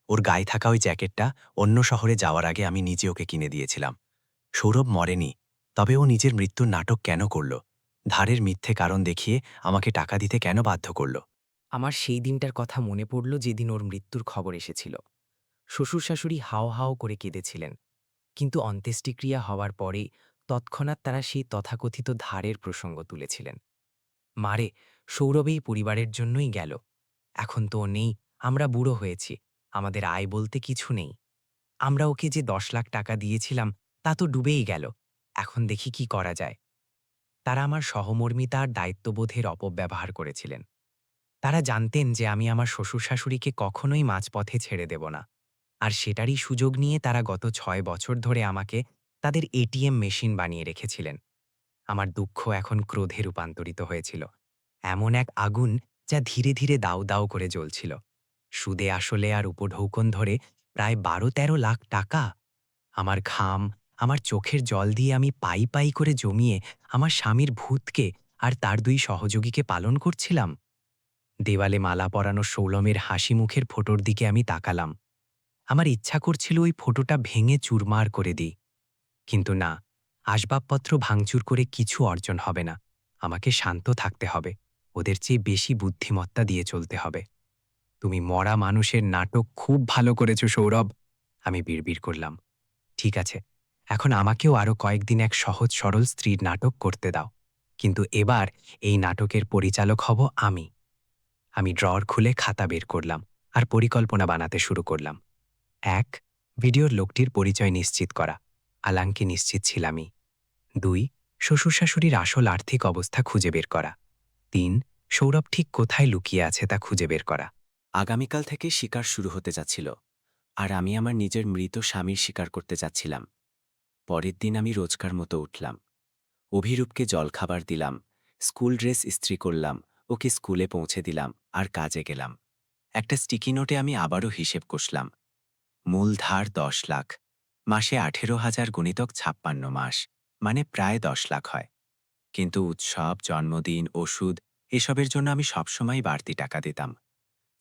ওর গায়ে থাকা ওই জ্যাকেটটা অন্য শহরে যাওয়ার আগে আমি নিজে ওকে কিনে দিয়েছিলাম। সৌরভ মরেনি, তবে ও নিজের মৃত্যুর নাটক কেন করল? ধারের মিথ্যে কারণ দেখিয়ে আমাকে টাকা দিতে কেন বাধ্য করল? আমার সেই দিনটার কথা মনে পড়ল যেদিন ওর মৃত্যুর খবর এসেছিল। শ্বশুর-শাশুড়ি হাও হাও করে কেঁদেছিলেন। কিন্তু অন্ত্যেষ্টিক্রিয়া হওয়ার পরেই তৎক্ষণাৎ তারা সেই তথাকথিত ধারের প্রসঙ্গ তুলেছিলেন। মারে, সৌরভ এই পরিবারের জন্যই গেল। এখন তো ও নেই, আমরা বুড়ো হয়েছি, আমাদের আয় বলতে কিছু নেই। আমরা ওকে যে ১০ লাখ টাকা দিয়েছিলাম তা তো ডুবেই গেল। এখন দেখি কি করা যায়। তারা আমার সহমর্মিতা আর দায়িত্ববোধের অপব্যবহার করেছিলেন। তারা জানতেন যে আমি আমার শ্বশুর-শাশুড়িকে কখনোই মাঝপথে ছেড়ে দেব না। আর সেটারই সুযোগ নিয়ে তারা গত ৬ বছর ধরে আমাকে তাদের এটিএম মেশিন বানিয়ে রেখেছিলেন। আমার দুঃখ এখন ক্রোধে রূপান্তরিত হয়েছিল। এমন এক আগুন যা ধীরে ধীরে দাউ দাউ করে জ্বলছিল। সুদে আসলে আর উপঢৌকন ধরে প্রায় ১২-১৩ লাখ টাকা। আমার ঘাম, আমার চোখের জল দিয়ে আমি পাই পাই করে জমিয়ে আমার স্বামীর ভূতকে আর তার ২ সহযোগীকে পালন করছিলাম। দেওয়ালে মালা পরানো শৌলমের হাসি মুখের ফটোর দিকে আমি তাকালাম। আমার ইচ্ছা করছিল ওই ফটোটা ভেঙে চুরমার করে দিই। কিন্তু না, আসবাবপত্র ভাঙচুর করে কিছু অর্জন হবে না। আমাকে শান্ত থাকতে হবে, ওদের চেয়ে বেশি বুদ্ধিমত্তা দিয়ে চলতে হবে। তুমি মরা মানুষের নাটক খুব ভালো করেছো সৌরভ, আমি বিড়বিড় করলাম। ঠিক আছে, এখন আমাকেও আরও কয়েকদিন এক সহজ সরল স্ত্রীর নাটক করতে দাও। কিন্তু এবার এই নাটকের পরিচালক হব আমি। আমি ড্রয়ার খুলে খাতা বের করলাম আর পরিকল্পনা বানাতে শুরু করলাম। ১. ভিডিওর লোকটির পরিচয় নিশ্চিত করা, আলাঙ্কি নিশ্চিত ছিলামই। ২. শ্বশুর-শাশুড়ির আসল আর্থিক অবস্থা খুঁজে বের করা। ৩. সৌরভ ঠিক কোথায় লুকিয়ে আছে তা খুঁজে বের করা। আগামীকাল থেকে শিকার শুরু হতে যাচ্ছিল, আর আমি আমার নিজের মৃত স্বামীর শিকার করতে যাচ্ছিলাম। পরের দিন আমি রোজকার মতো উঠলাম। অভিরূপকে জলখাবার দিলাম, স্কুল ড্রেস ইস্ত্রি করলাম, ওকে স্কুলে পৌঁছে দিলাম আর কাজে গেলাম। একটা স্টিকি নোটে আমি আবারও হিসেব কষলাম। মূলধার ১০ লাখ, মাসে ১৮,০০০ গুণিতক ৫৬ মাস, মানে প্রায় ১০ লাখ হয়। কিন্তু উৎসব, জন্মদিন, ওষুধ, এসবের জন্য আমি সবসময় বাড়তি টাকা দিতাম।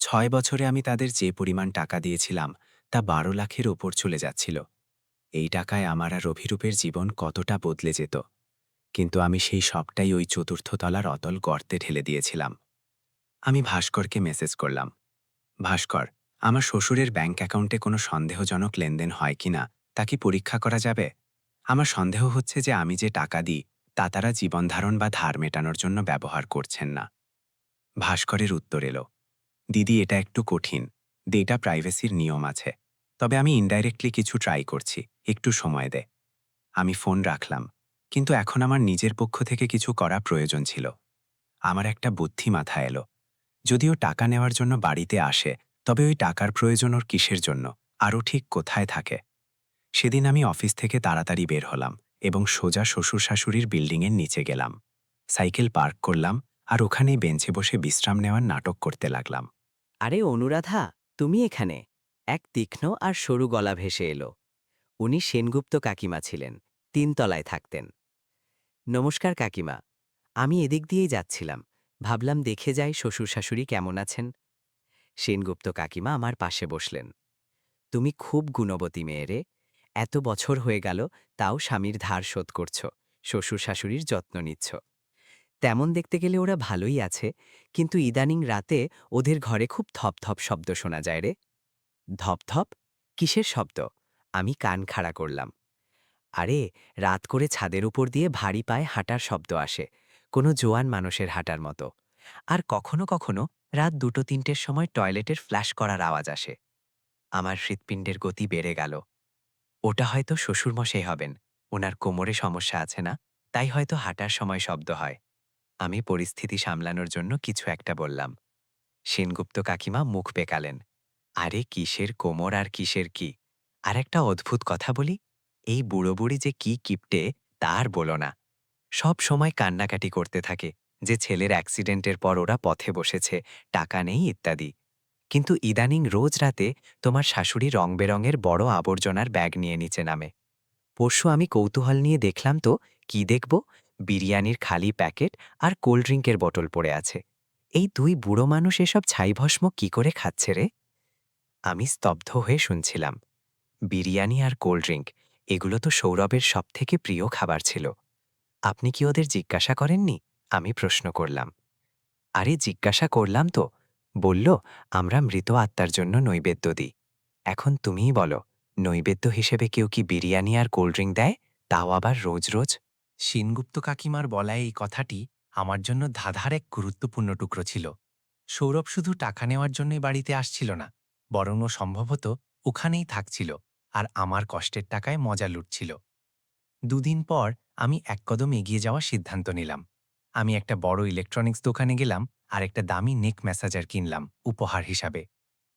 ৬ বছরে আমি তাদের যে পরিমাণ টাকা দিয়েছিলাম তা ১২ লাখের ওপর চলে যাচ্ছিল। এই টাকায় আমার আর অভিরূপের জীবন কতটা বদলে যেত। কিন্তু আমি সেই সবটাই ওই চতুর্থ তলার অতল গর্তে ঢেলে দিয়েছিলাম। আমি ভাস্করকে মেসেজ করলাম, ভাস্কর, আমার শ্বশুরের ব্যাংক অ্যাকাউন্টে কোনো সন্দেহজনক লেনদেন হয় কিনা তা কি পরীক্ষা করা যাবে? আমার সন্দেহ হচ্ছে যে আমি যে টাকা দিই তা তারা জীবনধারণ বা ধার মেটানোর জন্য ব্যবহার করছেন না। ভাস্করের উত্তর এলো, দিদি, এটা একটু কঠিন, ডেটা প্রাইভেসির নিয়ম আছে, তবে আমি ইনডাইরেক্টলি কিছু ট্রাই করছি, একটু সময় দে। আমি ফোন রাখলাম। কিন্তু এখন আমার নিজের পক্ষ থেকে কিছু করা প্রয়োজন ছিল। আমার একটা বুদ্ধি মাথায় এলো। যদিও টাকা নেওয়ার জন্য বাড়িতে আসে, তবে ওই টাকার প্রয়োজন ওর কিসের জন্য, আরও ঠিক কোথায় থাকে? সেদিন আমি অফিস থেকে তাড়াতাড়ি বের হলাম এবং সোজা শ্বশুর শাশুড়ির বিল্ডিংয়ের নিচে গেলাম। সাইকেল পার্ক করলাম আর ওখানেই বেঞ্চে বসে বিশ্রাম নেওয়ার নাটক করতে লাগলাম। আরে অনুরাধা, তুমি এখানে? এক তীক্ষ্ণ আর সরু গলা ভেসে এলো। উনি সেনগুপ্ত কাকিমা ছিলেন, ৩ তলায় থাকতেন। নমস্কার কাকিমা, আমি এদিক দিয়েই যাচ্ছিলাম, ভাবলাম দেখে যাই শ্বশুর শাশুড়ি কেমন আছেন। সেনগুপ্ত কাকিমা আমার পাশে বসলেন। তুমি খুব গুণবতী মেয়ে রে, এত বছর হয়ে গেল তাও স্বামীর ধার শোধ করছ, শ্বশুর শাশুড়ির যত্ন নিচ্ছ। তেমন দেখতে গেলে ওরা ভালোই আছে, কিন্তু ইদানিং রাতে ওদের ঘরে খুব থপথপ শব্দ শোনা যায় রে। ধপধপ? কিসের শব্দ? আমি কান খাড়া করলাম। আরে, রাত করে ছাদের উপর দিয়ে ভারী পায়ে হাঁটার শব্দ আসে, কোনো জোয়ান মানুষের হাঁটার মতো। আর কখনো কখনো রাত ২টো-৩টের সময় টয়লেটের ফ্ল্যাশ করার আওয়াজ আসে। আমার হৃৎপিণ্ডের গতি বেড়ে গেল। ওটা হয়তো শ্বশুরমশাই হবেন, ওনার কোমরে সমস্যা আছে না, তাই হয়তো হাঁটার সময় শব্দ হয়। আমি পরিস্থিতি সামলানোর জন্য কিছু একটা বললাম। সেনগুপ্ত কাকিমা মুখ বেঁকালেন। আরে কিসের কোমর আর কিসের কি? আর একটা অদ্ভুত কথা বলি, এই বুড়ো বুড়ি যে কি কিপটে তা আর বলো না। সব সময় কান্নাকাটি করতে থাকে যে ছেলের অ্যাক্সিডেন্টের পর ওরা পথে বসেছে, টাকা নেই ইত্যাদি। কিন্তু ইদানিং রোজ রাতে তোমার শাশুড়ি রং বেরঙের বড় আবর্জনার ব্যাগ নিয়ে নিচে নামে। পরশু আমি কৌতূহল নিয়ে দেখলাম তো, কি দেখব, বিরিয়ানির খালি প্যাকেট আর কোল্ড ড্রিঙ্কের বোতল পড়ে আছে। এই ২ বুড়ো মানুষ এসব ছাইভস্ম কি করে খাচ্ছে রে? আমি স্তব্ধ হয়ে শুনছিলাম। বিরিয়ানি আর কোল্ড ড্রিঙ্ক, এগুলো তো সৌরভের সবথেকে প্রিয় খাবার ছিল। আপনি কি ওদের জিজ্ঞাসা করেননি? আমি প্রশ্ন করলাম। আরে জিজ্ঞাসা করলাম তো, বলল আমরা মৃত আত্মার জন্য নৈবেদ্য দিই। এখন তুমিই বলো, নৈবেদ্য হিসেবে কেউ কি বিরিয়ানি আর কোল্ড ড্রিঙ্ক দেয়, তাও আবার রোজ রোজ? সেনগুপ্ত কাকিমার বলা এই কথাটি আমার জন্য ধাঁধার এক গুরুত্বপূর্ণ টুকরো ছিল। সৌরভ শুধু টাকা নেওয়ার জন্যই বাড়িতে আসছিল না, বরং ও সম্ভবত ওখানেই থাকছিল আর আমার কষ্টের টাকায় মজা লুটছিল। ২ দিন পর আমি এক কদম এগিয়ে যাওয়ার সিদ্ধান্ত নিলাম। আমি একটা বড় ইলেকট্রনিক্স দোকানে গেলাম আর একটা দামি নেক ম্যাসাজার কিনলাম উপহার হিসাবে।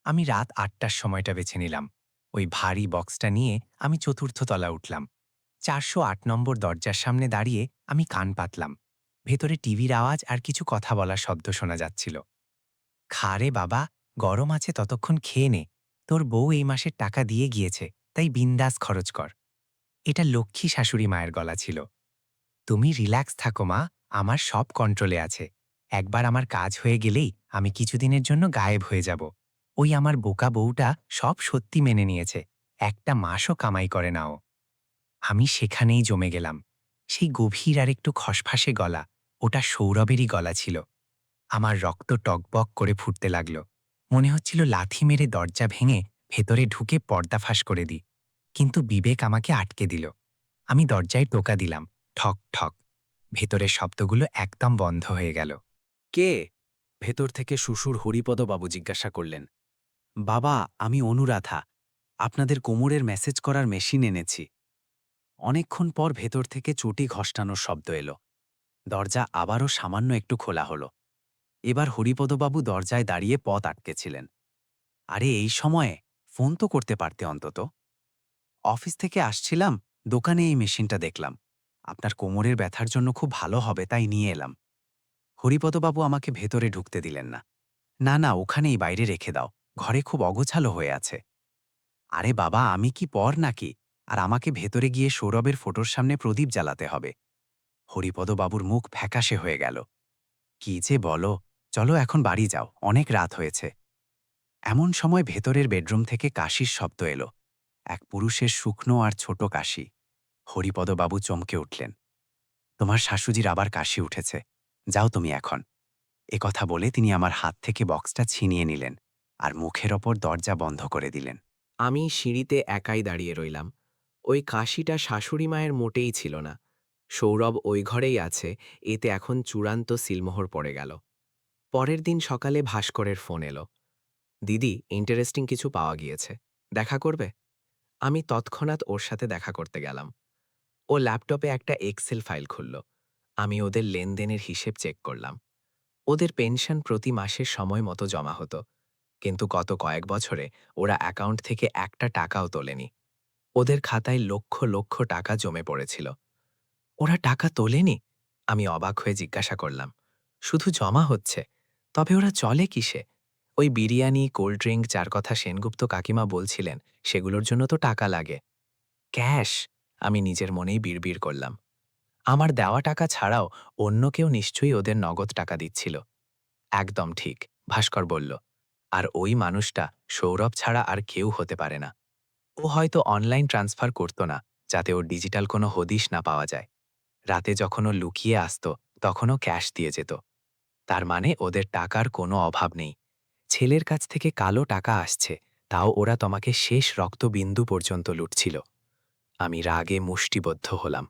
আমি রাত ৮টার সময়টা বেছে নিলাম। ওই ভারী বক্সটা নিয়ে আমি চতুর্থ তলা উঠলাম। ৪০৮ নম্বর দরজার সামনে দাঁড়িয়ে আমি কান পাতলাম। ভেতরে টিভির আওয়াজ আর কিছু কথা বলার শব্দ শোনা যাচ্ছিল। খা রে বাবা, গরম আছে ততক্ষণ খেয়ে নে, তোর বউ এই মাসের টাকা দিয়ে গিয়েছে, তাই বিন্দাস খরচ কর। এটা লক্ষ্মী শাশুড়ি মায়ের গলা ছিল। তুমি রিল্যাক্স থাকো মা, আমার সব কন্ট্রোলে আছে। একবার আমার কাজ হয়ে গেলেই আমি কিছুদিনের জন্য গায়েব হয়ে যাব। ওই আমার বোকা বউটা সব সত্যি মেনে নিয়েছে, একটা মাসও কামাই করে না ও। আমি সেখানেই জমে গেলাম। সেই গভীর আর একটু খসফাসে গলা, ওটা সৌরভেরই গলা ছিল। আমার রক্ত টকবক করে ফুটতে লাগল। মনে হচ্ছিল লাথি মেরে দরজা ভেঙে ভেতরে ঢুকে পর্দা ফাঁস করে দিই। কিন্তু বিবেক আমাকে আটকে দিল। আমি দরজায় টোকা দিলাম, ঠক ঠক। ভেতরের শব্দগুলো একদম বন্ধ হয়ে গেল। কে? ভেতর থেকে শ্বশুর হরিপদবাবু জিজ্ঞাসা করলেন। বাবা, আমি অনুরাধা, আপনাদের কোমরের মেসেজ করার মেশিন এনেছি। অনেকক্ষণ পর ভেতর থেকে চটি ঘষ্টানোর শব্দ এলো। দরজা আবারও সামান্য একটু খোলা হলো। এবার হরিপদবাবু দরজায় দাঁড়িয়ে পথ আটকেছিলেন। আরে এই সময়ে ফোন তো করতে পারতে অন্তত। অফিস থেকে আসছিলাম, দোকানে এই মেশিনটা দেখলাম। আপনার কোমরের ব্যথার জন্য খুব ভালো হবে তাই নিয়ে এলাম। হরিপদবাবু আমাকে ভেতরে ঢুকতে দিলেন না। না না, ওখানেই বাইরে রেখে দাও, ঘরে খুব অগোছালো হয়ে আছে। আরে বাবা, আমি কি পর নাকি? আর আমাকে ভেতরে গিয়ে সৌরভের ফটোর সামনে প্রদীপ জ্বালাতে হবে। হরিপদবাবুর মুখ ফ্যাকাশে হয়ে গেল। কি যে বলো, চলো এখন বাড়ি যাও, অনেক রাত হয়েছে। এমন সময় ভেতরের বেডরুম থেকে কাশির শব্দ এলো, এক পুরুষের শুকনো আর ছোট কাশি। হরিপদবাবু চমকে উঠলেন। তোমার শাশুজির আবার কাশি উঠেছে, যাও তুমি এখন। কথা বলে তিনি আমার হাত থেকে বক্সটা ছিনিয়ে নিলেন আর মুখের ওপর দরজা বন্ধ করে দিলেন। আমি সিঁড়িতে একাই দাঁড়িয়ে রইলাম। ওই কাশিটা শাশুড়ি মায়ের মোটেই ছিল না। সৌরভ ওই ঘরেই আছে, এতে এখন চূড়ান্ত সিলমোহর পড়ে গেল। পরের দিন সকালে ভাস্করের ফোন এলো। দিদি, ইন্টারেস্টিং কিছু পাওয়া গিয়েছে, দেখা করবে? আমি তৎক্ষণাৎ ওর সাথে দেখা করতে গেলাম। ও ল্যাপটপে একটা এক্সেল ফাইল খুলল। আমি ওদের লেনদেনের হিসেব চেক করলাম। ওদের পেনশন প্রতি মাসের সময় মতো জমা হতো, কিন্তু গত কয়েক বছরে ওরা অ্যাকাউন্ট থেকে একটা টাকাও তোলেনি। ওদের খাতায় লক্ষ লক্ষ টাকা জমে পড়েছিল। ওরা টাকা তোলেনি? আমি অবাক হয়ে জিজ্ঞাসা করলাম। শুধু জমা হচ্ছে? তবে ওরা চলে কিসে? ওই বিরিয়ানি, কোল্ড ড্রিঙ্ক যার কথা সেনগুপ্ত কাকিমা বলছিলেন, সেগুলোর জন্য তো টাকা লাগে। ক্যাশ! আমি নিজের মনেই বিড়বিড় করলাম। আমার দেওয়া টাকা ছাড়াও অন্য কেউ নিশ্চয়ই ওদের নগদ টাকা দিচ্ছিল। একদম ঠিক, ভাস্কর বলল। আর ওই মানুষটা সৌরভ ছাড়া আর কেউ হতে পারে না। ও হয়তো অনলাইন ট্রান্সফার করত না, যাতে ওর ডিজিটাল কোনো হদিশ না পাওয়া যায়। রাতে যখন ও লুকিয়ে আসত, তখনও ক্যাশ দিয়ে যেত। তার মানে ওদের টাকার কোনো অভাব নেই। ছেলের কাছ থেকে কালো টাকা আসছে, তাও ওরা তোমাকে শেষ রক্তবিন্দু পর্যন্ত লুটছিল। আমি রাগে মুষ্টিবদ্ধ হলাম।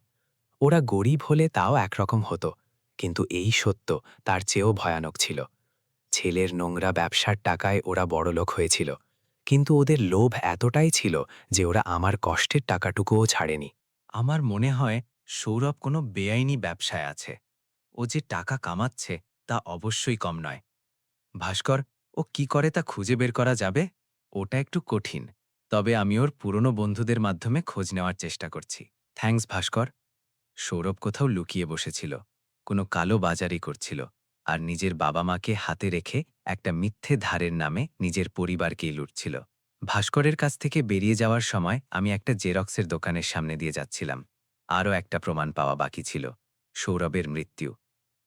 ওরা গরিব হলে তাও একরকম হতো, কিন্তু এই সত্য তার চেয়েও ভয়ানক ছিল। ছেলের নোংরা ব্যবসার টাকায় ওরা বড়লোক হয়েছিল, কিন্তু ওদের লোভ এতটাই ছিল যে ওরা আমার কষ্টের টাকাটুকুও ছাড়েনি। আমার মনে হয় সৌরভ কোনো বেআইনি ব্যবসায় আছে। ও যে টাকা কামাচ্ছে তা অবশ্যই কম নয়। ভাস্কর, ও কি করে তা খুঁজে বের করা যাবে? ওটা একটু কঠিন, তবে আমি ওর পুরনো বন্ধুদের মাধ্যমে খোঁজ নেওয়ার চেষ্টা করছি। থ্যাঙ্কস ভাস্কর। সৌরভ কোথাও লুকিয়ে বসেছিল, কোনো কালো বাজারি করছিল, আর নিজের বাবা মাকে হাতে রেখে একটা মিথ্যে ধারের নামে নিজের পরিবারকেই লুটছিল। ভাস্করের কাছ থেকে বেরিয়ে যাওয়ার সময় আমি একটা জেরক্সের দোকানের সামনে দিয়ে যাচ্ছিলাম। আরও একটা প্রমাণ পাওয়া বাকি ছিল, সৌরভের মৃত্যু।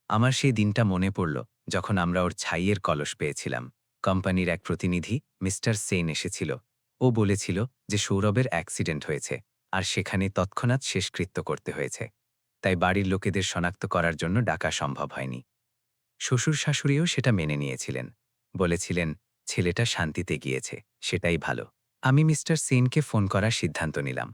আমার সেই দিনটা মনে পড়ল যখন আমরা ওর ছাইয়ের কলস পেয়েছিলাম। কোম্পানির এক প্রতিনিধি মিস্টার সেন এসেছিল। ও বলেছিল যে সৌরভের অ্যাক্সিডেন্ট হয়েছে, আর সেখানে তৎক্ষণাৎ শেষকৃত্য করতে হয়েছে। তাই বাড়ির লোকেদের শনাক্ত করার জন্য ডাকা সম্ভব হয়নি। শ্বশুর শাশুড়িও সেটা মেনে নিয়েছিলেন, বলেছিলেন ছেলেটা শান্তিতে গিয়েছে, সেটাই ভালো। আমি মিস্টার সেনকে ফোন করার সিদ্ধান্ত নিলাম।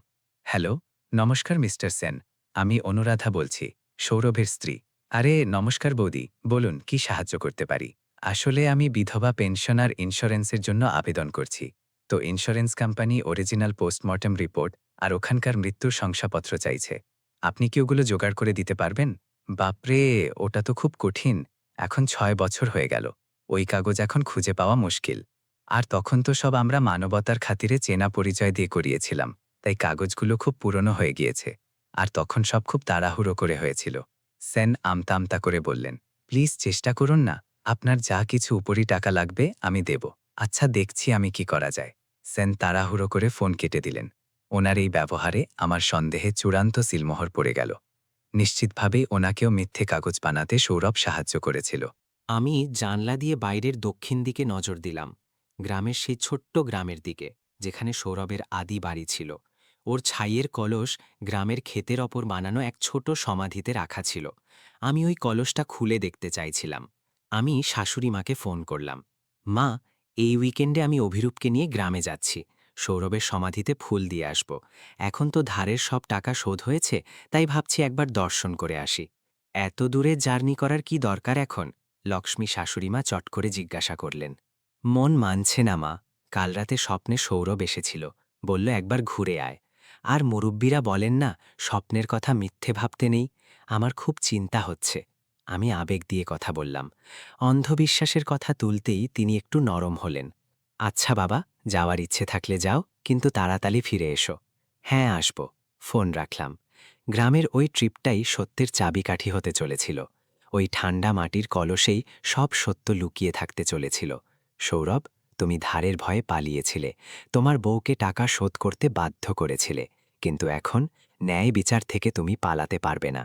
হ্যালো, নমস্কার মিস্টার সেন, আমি অনুরাধা বলছি, সৌরভের স্ত্রী। আরে নমস্কার বৌদি, বলুন কি সাহায্য করতে পারি? আসলে আমি বিধবা পেনশন আর ইন্স্যুরেন্সের জন্য আবেদন করছি। তো insurance company original postmortem report আর ওখানকার মৃত্যুর শংসাপত্র চাইছে। আপনি কি ওগুলো জোগাড় করে দিতে পারবেন? বাপরে, ওটা তো খুব কঠিন। এখন ৬ বছর হয়ে গেল। ওই কাগজ এখন খুঁজে পাওয়া মুশকিল। আর তখন তো সব আমরা মানবতার খাতিরে চেনা পরিচয় দিয়ে করিয়েছিলাম, তাই কাগজগুলো খুব পুরনো হয়ে গিয়েছে। আর তখন সব খুব তাড়াহুড়ো করে হয়েছিল। সেন আমতা আমতা করে বললেন, প্লিজ চেষ্টা করুন না, আপনার যা কিছু উপরি টাকা লাগবে আমি দেব। আচ্ছা, দেখছি আমি কি করা যায়। সেন তাড়াহুড়ো করে ফোন কেটে দিলেন। ওনার এই ব্যবহারে আমার সন্দেহে চূড়ান্ত সিলমোহর পড়ে গেল। নিশ্চিতভাবেই ওনাকেও মিথ্যে কাগজ বানাতে সৌরভ সাহায্য করেছিল। আমি জানলা দিয়ে বাইরের দক্ষিণ দিকে নজর দিলাম, গ্রামের সেই ছোট্ট গ্রামের দিকে, যেখানে সৌরভের আদি বাড়ি ছিল। ওর ছাইয়ের কলস গ্রামের ক্ষেতের ওপর বানানো এক ছোট সমাধিতে রাখা ছিল। আমি ওই কলসটা খুলে দেখতে চাইছিলাম। আমি শাশুড়ি মাকে ফোন করলাম। মা, এই উইকেন্ডে আমি অভিরূপকে নিয়ে গ্রামে যাচ্ছি। সৌরভের সমাধিতে ফুল দিয়ে আসব। এখন তো ধারের সব টাকা শোধ হয়েছে, তাই ভাবছি একবার দর্শন করে আসি। এত দূরে জার্নি করার কি দরকার এখন? লক্ষ্মী শাশুড়িমা চট করে জিজ্ঞাসা করলেন। মন মানছে না মা, কাল রাতে স্বপ্নে সৌরভ এসেছিল, বলল একবার ঘুরে আয়। আর মুরব্বীরা বলেন না, স্বপ্নের কথা মিথ্যে ভাবতে নেই। আমার খুব চিন্তা হচ্ছে। আমি আবেগ দিয়ে কথা বললাম। অন্ধবিশ্বাসের কথা তুলতেই তিনি একটু নরম হলেন। আচ্ছা বাবা, যাওয়ার ইচ্ছে থাকলে যাও, কিন্তু তাড়াতাড়ি ফিরে এসো। হ্যাঁ, আসব। ফোন রাখলাম। গ্রামের ওই ট্রিপটাই সত্যের চাবিকাঠি হতে চলেছিল। ওই ঠান্ডা মাটির কলসেই সব সত্য লুকিয়ে থাকতে চলেছিল। সৌরভ, তুমি ধারের ভয়ে পালিয়েছিলে, তোমার বউকে টাকা শোধ করতে বাধ্য করেছিলে, কিন্তু এখন ন্যায় বিচার থেকে তুমি পালাতে পারবে না।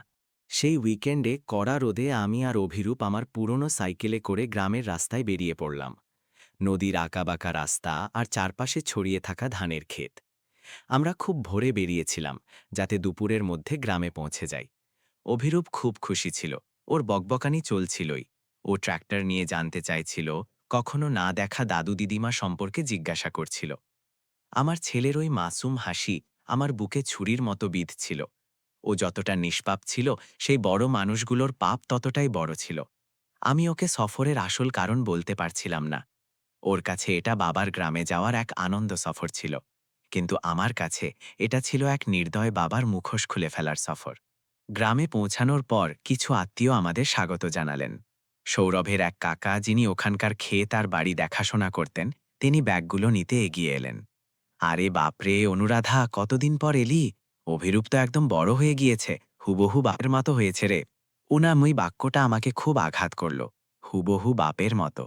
সেই উইকেন্ডে কড়া রোদে আমি আর অভিরূপ আমার পুরনো সাইকেলে করে গ্রামের রাস্তায় বেরিয়ে পড়লাম। নদীর আঁকাবাঁকা রাস্তা আর চারপাশে ছড়িয়ে থাকা ধানের ক্ষেত। আমরা খুব ভোরে বেরিয়েছিলাম, যাতে দুপুরের মধ্যে গ্রামে পৌঁছে যাই। অভিরূপ খুব খুশি ছিল, ওর বকবকানি চলছিলই। ও ট্র্যাক্টর নিয়ে জানতে চাইছিল, কখনো না দেখা দাদু দিদিমা সম্পর্কে জিজ্ঞাসা করছিল। আমার ছেলের ওই মাসুম হাসি আমার বুকে ছুরির মতো বিঁধছিল। ও যতটা নিষ্পাপ ছিল, সেই বড় মানুষগুলোর পাপ ততটাই বড় ছিল। আমি ওকে সফরের আসল কারণ বলতে পারছিলাম না। ওর কাছে এটা বাবার গ্রামে যাওয়ার এক আনন্দ সফর ছিল, কিন্তু আমার কাছে এটা ছিল এক নির্দয় বাবার মুখোশ খুলে ফেলার সফর। গ্রামে পৌঁছানোর পর কিছু আত্মীয় আমাদের স্বাগত জানালেন। সৌরভের এক কাকা, যিনি ওখানকার ক্ষেত আর বাড়ি দেখাশোনা করতেন, তিনি ব্যাগগুলো নিতে এগিয়ে এলেন। আরে বাপরে অনুরাধা, কতদিন পর এলি! অভিরূপ তো একদম বড় হয়ে গিয়েছে, হুবহু বাপের মতো হয়েছে রে। ওই বাক্যটা আমাকে খুব আঘাত করল। হুবহু বাপের মতো।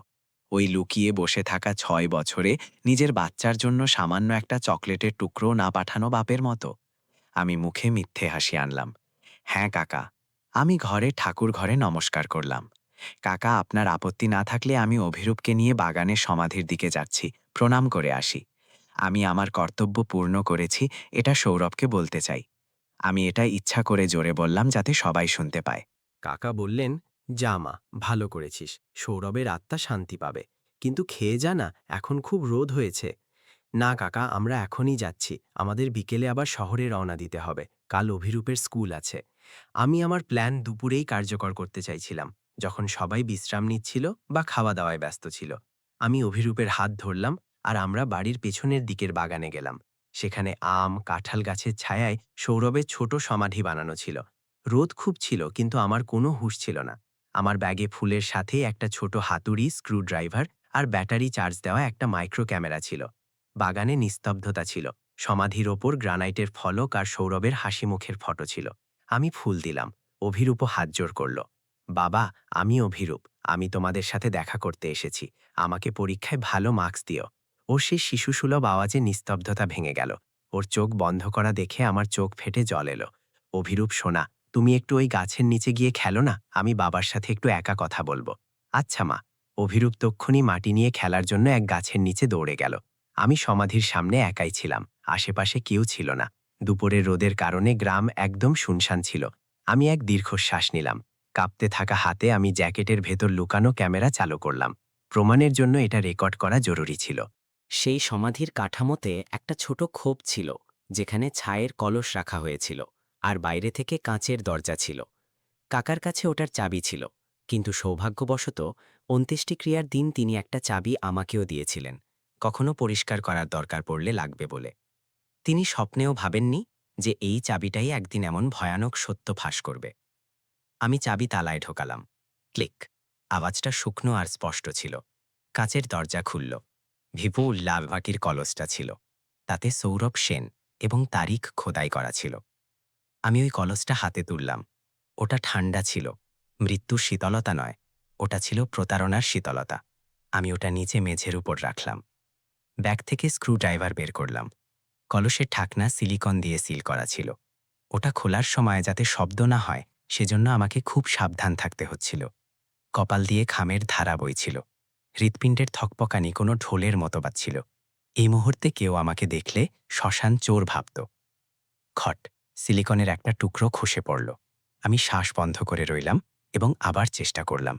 ওই লুকিয়ে বসে থাকা ৬ বছরে নিজের বাচ্চার জন্য সামান্য একটা চকলেটের টুকরো না পাঠানো বাপের মতো। আমি মুখে মিথ্যে হাসি আনলাম। হ্যাঁ কাকা। আমি ঘরে ঠাকুর ঘরে নমস্কার করলাম। কাকা, আপনার আপত্তি না থাকলে আমি অভিরূপকে নিয়ে বাগানের সমাধির দিকে যাচ্ছি, প্রণাম করে আসি। আমি আমার কর্তব্য পূর্ণ করেছি, এটা সৌরভকে বলতে চাই। আমি এটা ইচ্ছা করে জোরে বললাম যাতে সবাই শুনতে পায়। কাকা বললেন, যা মা, ভালো করেছিস, সৌরভের আত্মা শান্তি পাবে। কিন্তু খেয়ে যা না, এখন খুব রোদ হয়েছে। না কাকা, আমরা এখনই যাচ্ছি, আমাদের বিকেলে আবার শহরে রওনা দিতে হবে, কাল অভিরূপের স্কুল আছে। আমি আমার প্ল্যান দুপুরেই কার্যকর করতে চাইছিলাম, যখন সবাই বিশ্রাম নিচ্ছিল বা খাওয়া দাওয়ায় ব্যস্ত ছিল। আমি অভিরূপের হাত ধরলাম আর আমরা বাড়ির পেছনের দিকের বাগানে গেলাম। সেখানে আম, কাঁঠাল গাছের ছায়ায় সৌরভের ছোট সমাধি বানানো ছিল। রোদ খুব ছিল, কিন্তু আমার কোনো হুঁশ ছিল না। আমার ব্যাগে ফুলের সাথে একটা ছোট হাতুড়ি, স্ক্রুড্রাইভার আর ব্যাটারি চার্জ দেওয়া একটা মাইক্রো ক্যামেরা ছিল। বাগানে নিস্তব্ধতা ছিল। সমাধির ওপর গ্রানাইটের ফলক আর সৌরভের হাসি মুখের ফটো ছিল। আমি ফুল দিলাম। অভিরূপও হাত জোড় করল। বাবা, আমি অভিরূপ, আমি তোমাদের সাথে দেখা করতে এসেছি, আমাকে পরীক্ষায় ভালো মার্কস দিও। ওর সেই শিশুসুলভ আওয়াজে নিস্তব্ধতা ভেঙে গেল। ওর চোখ বন্ধ করা দেখে আমার চোখ ফেটে জল এলো। অভিরূপ সোনা, তুমি একটু ওই গাছের নিচে গিয়ে খেলো না, আমি বাবার সাথে একটু একা কথা বলবো। আচ্ছা মা। অভিরূপ তক্ষুনি মাটি নিয়ে খেলার জন্য এক গাছের নিচে দৌড়ে গেল। আমি সমাধির সামনে একাই ছিলাম, আশেপাশে কেউ ছিল না। দুপুরের রোদের কারণে গ্রাম একদম শুনশান ছিল। আমি এক দীর্ঘশ্বাস নিলাম। কাঁপতে থাকা হাতে আমি জ্যাকেটের ভেতর লুকানো ক্যামেরা চালু করলাম। প্রমাণের জন্য এটা রেকর্ড করা জরুরি ছিল। সেই সমাধির কাঠামোতে একটা ছোট খোপ ছিল, যেখানে ছায়ের কলস রাখা হয়েছিল, আর বাইরে থেকে কাঁচের দরজা ছিল। কাকার কাছে ওটার চাবি ছিল, কিন্তু সৌভাগ্যবশত অন্ত্যেষ্টিক্রিয়ার দিন তিনি একটা চাবি আমাকেও দিয়েছিলেন, কখনো পরিষ্কার করার দরকার পড়লে লাগবে বলে। তিনি স্বপ্নেও ভাবেননি যে এই চাবিটাই একদিন এমন ভয়ানক সত্য ফাঁস করবে। আমি চাবি তালায় ঢোকালাম। ক্লিক। আওয়াজটা শুকনো আর স্পষ্ট ছিল। কাঁচের দরজা খুলল। ভিপুল লাভাকির কলসটা ছিল। তাতে সৌরভ সেন এবং তারিখ খোদাই করা ছিল। আমি ওই কলসটা হাতে তুললাম। ওটা ঠান্ডা ছিল, মৃত্যুর শীতলতা নয়, ওটা ছিল প্রতারণার শীতলতা। আমি ওটা নিচে মেঝের উপর রাখলাম। ব্যাগ থেকে স্ক্রুড্রাইভার বের করলাম। কলসের ঢাকনা সিলিকন দিয়ে সিল করা ছিল। ওটা খোলার সময় যাতে শব্দ না হয়, সেজন্য আমাকে খুব সাবধান থাকতে হচ্ছিল। কপাল দিয়ে খামের ধারা বইছিল। হৃৎপিণ্ডের থকপকানি কোনো ঢোলের মতো বাজছিল। এই মুহূর্তে কেউ আমাকে দেখলে শ্মশান চোর ভাবত। খট! সিলিকনের একটা টুকরো খসে পড়ল। আমি শ্বাস বন্ধ করে রইলাম এবং আবার চেষ্টা করলাম।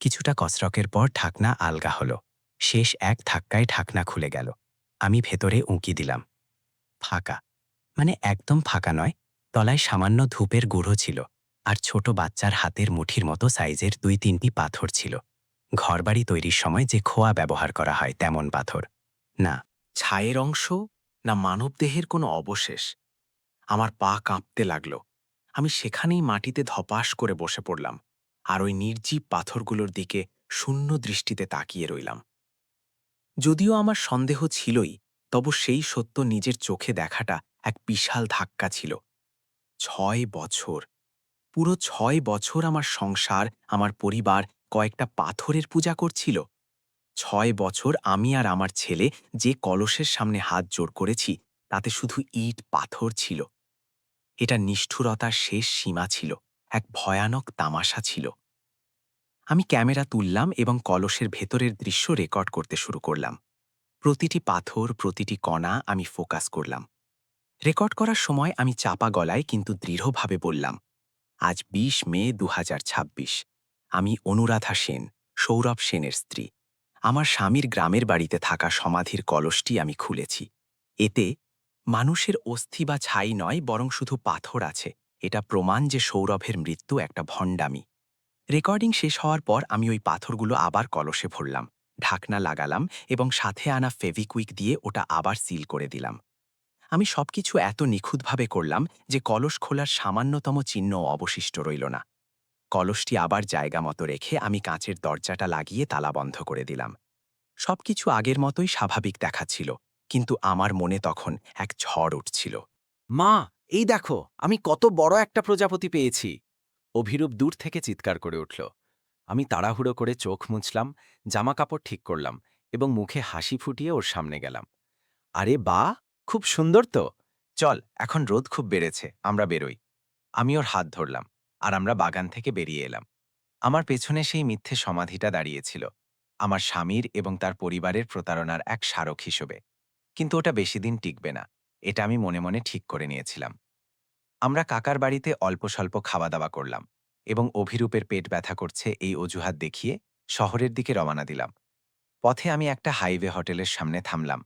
কিছুটা কসরকের পর ঢাকনা আলগা হলো। শেষ এক ধাক্কায় ঢাকনা খুলে গেল। আমি ভেতরে উঁকি দিলাম। ফাঁকা। মানে একদম ফাঁকা নয়, তলায় সামান্য ধূপের গুঁড়ো ছিল, আর ছোট বাচ্চার হাতের মুঠির মতো সাইজের ২-৩টি পাথর ছিল। ঘরবাড়ি তৈরির সময় যে খোয়া ব্যবহার করা হয় তেমন পাথর। না, ছায়ের অংশ, না মানবদেহের কোনো অবশেষ। আমার পা কাঁপতে লাগল। আমি সেখানেই মাটিতে ধপাস করে বসে পড়লাম আর ওই নির্জীব পাথরগুলোর দিকে শূন্য দৃষ্টিতে তাকিয়ে রইলাম। যদিও আমার সন্দেহ ছিলই, তবু সেই সত্য নিজের চোখে দেখাটা এক বিশাল ধাক্কা ছিল। ৬ বছর, পুরো ৬ বছর আমার সংসার, আমার পরিবার কয়েকটা পাথরের পূজা করছিল। ৬ বছর আমি আর আমার ছেলে যে কলসের সামনে হাত জোড় করেছি, তাতে শুধু ইট পাথর ছিল। এটা নিষ্ঠুরতার শেষ সীমা ছিল, এক ভয়ানক তামাশা ছিল। আমি ক্যামেরা তুললাম এবং কলসের ভেতরের দৃশ্য রেকর্ড করতে শুরু করলাম। প্রতিটি পাথর, প্রতিটি কণা আমি ফোকাস করলাম। রেকর্ড করার সময় আমি চাপা গলায় কিন্তু দৃঢ়ভাবে বললাম, আজ ২০ মে ২০২৬। আমি অনুরাধা সেন, সৌরভ সেনের স্ত্রী। আমার স্বামীর গ্রামের বাড়িতে থাকা সমাধির কলসটি আমি খুলেছি। এতে মানুষের অস্থি বা ছাই নয়, বরং শুধু পাথর আছে। এটা প্রমাণ যে সৌরভের মৃত্যু একটা ভণ্ডামি। রেকর্ডিং শেষ হওয়ার পর আমি ওই পাথরগুলো আবার কলসে ভরলাম, ঢাকনা লাগালাম এবং সাথে আনা ফেভিকুইক দিয়ে ওটা আবার সিল করে দিলাম। আমি সবকিছু এত নিখুঁতভাবে করলাম যে কলস খোলার সামান্যতম চিহ্ন অবশিষ্ট রইল না। কলসটি আবার জায়গা মতো রেখে আমি কাঁচের দরজাটা লাগিয়ে তালা বন্ধ করে দিলাম। সবকিছু আগের মতোই স্বাভাবিক দেখাচ্ছিল, কিন্তু আমার মনে তখন এক ঝড় উঠছিল। মা, এই দেখো, আমি কত বড় একটা প্রজাপতি পেয়েছি! অভিরূপ দূর থেকে চিৎকার করে উঠল। আমি তাড়াহুড়ো করে চোখ মুছলাম, জামাকাপড় ঠিক করলাম এবং মুখে হাসি ফুটিয়ে ওর সামনে গেলাম। আরে বাহ, খুব সুন্দর তো! চল, এখন রোদ খুব বেড়েছে, আমরা বেরোই। আমি ওর হাত ধরলাম, আর আমরা বাগান থেকে বেরিয়ে এলাম। আমার পেছনে সেই মিথ্যে সমাধিটা দাঁড়িয়েছিল, আমার স্বামীর এবং তার পরিবারের প্রতারণার এক স্মারক হিসেবে। কিন্তু ওটা বেশি দিন টিকবে না, এটা আমি মনে মনে ঠিক করে নিয়েছিলাম। আমরা কাকার বাড়িতে অল্প স্বল্প খাওয়া দাওয়া করলাম এবং অভিরূপের পেট ব্যথা করছে এই অজুহাত দেখিয়ে শহরের দিকে রওনা দিলাম। পথে আমি একটা হাইওয়ে হোটেলের সামনে থামলাম।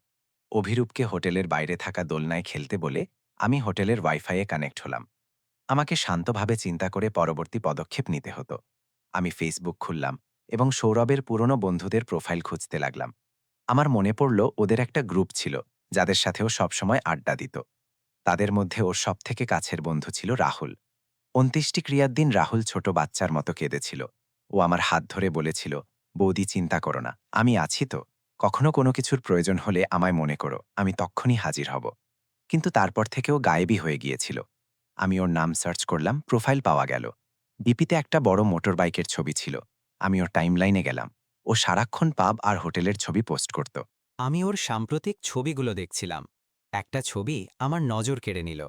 অভিরূপকে হোটেলের বাইরে থাকা দোলনায় খেলতে বলে আমি হোটেলের ওয়াইফাইয়ে কানেক্ট হলাম। আমাকে শান্তভাবে চিন্তা করে পরবর্তী পদক্ষেপ নিতে হতো। আমি ফেসবুক খুললাম এবং সৌরভের পুরনো বন্ধুদের প্রোফাইল খুঁজতে লাগলাম। আমার মনে পড়ল ওদের একটা গ্রুপ ছিল যাদের সাথেও সবসময় আড্ডা দিত। তাদের মধ্যে ওর সবথেকে কাছের বন্ধু ছিল রাহুল। অন্ত্যেষ্টি ক্রিয়ার দিন রাহুল ছোট বাচ্চার মতো কেঁদেছিল। ও আমার হাত ধরে বলেছিল, বৌদি চিন্তা করো না, আমি আছি তো, কখনো কোনো কিছুর প্রয়োজন হলে আমায় মনে করো, আমি তক্ষুনি হাজির হব। কিন্তু তারপর থেকেও গায়েবই হয়ে গিয়েছিল। আমি ওর নাম সার্চ করলাম, প্রোফাইল পাওয়া গেল। ডিপিতে একটা বড় মোটর বাইকের ছবি ছিল। আমি ওর টাইমলাইনে গেলাম। ও সারাক্ষণ পাব আর হোটেলের ছবি পোস্ট করত। আমি ওর সাম্প্রতিক ছবিগুলো দেখছিলাম। একটা ছবি আমার নজর কেড়ে নিল।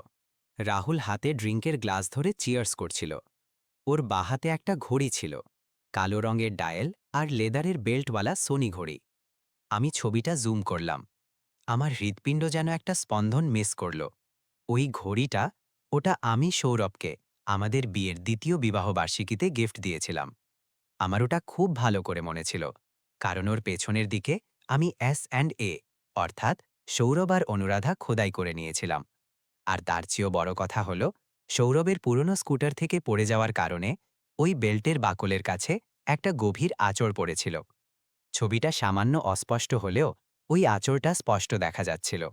রাহুল হাতে ড্রিঙ্কের গ্লাস ধরে চিয়ার্স করছিল। ওর বাঁ হাতে একটা ঘড়ি ছিল, কালো রঙের ডায়েল আর লেদারের বেল্টওয়ালা সোনি ঘড়ি। আমি ছবিটা জুম করলাম। আমার হৃৎপিণ্ড যেন একটা স্পন্দন মিস করল। ওই ঘড়িটা, ওটা আমি সৌরভকে আমাদের বিয়ের দ্বিতীয় বিবাহবার্ষিকীতে গিফট দিয়েছিলাম। আমার ওটা খুব ভালো করে মনে ছিল, কারণ ওর পেছনের দিকে আমি S&A অর্থাৎ সৌরভ আর অনুরাধা খোদাই করে নিয়েছিলাম। আর তার চেয়েও বড় কথা হল, সৌরভের পুরনো স্কুটার থেকে পড়ে যাওয়ার কারণে ওই বেল্টের বাকলের কাছে একটা গভীর আঁচড় পড়েছিল। ছবিটা সামান্য অস্পষ্ট হলেও ওই আঁচড়টা স্পষ্ট দেখা যাচ্ছিল।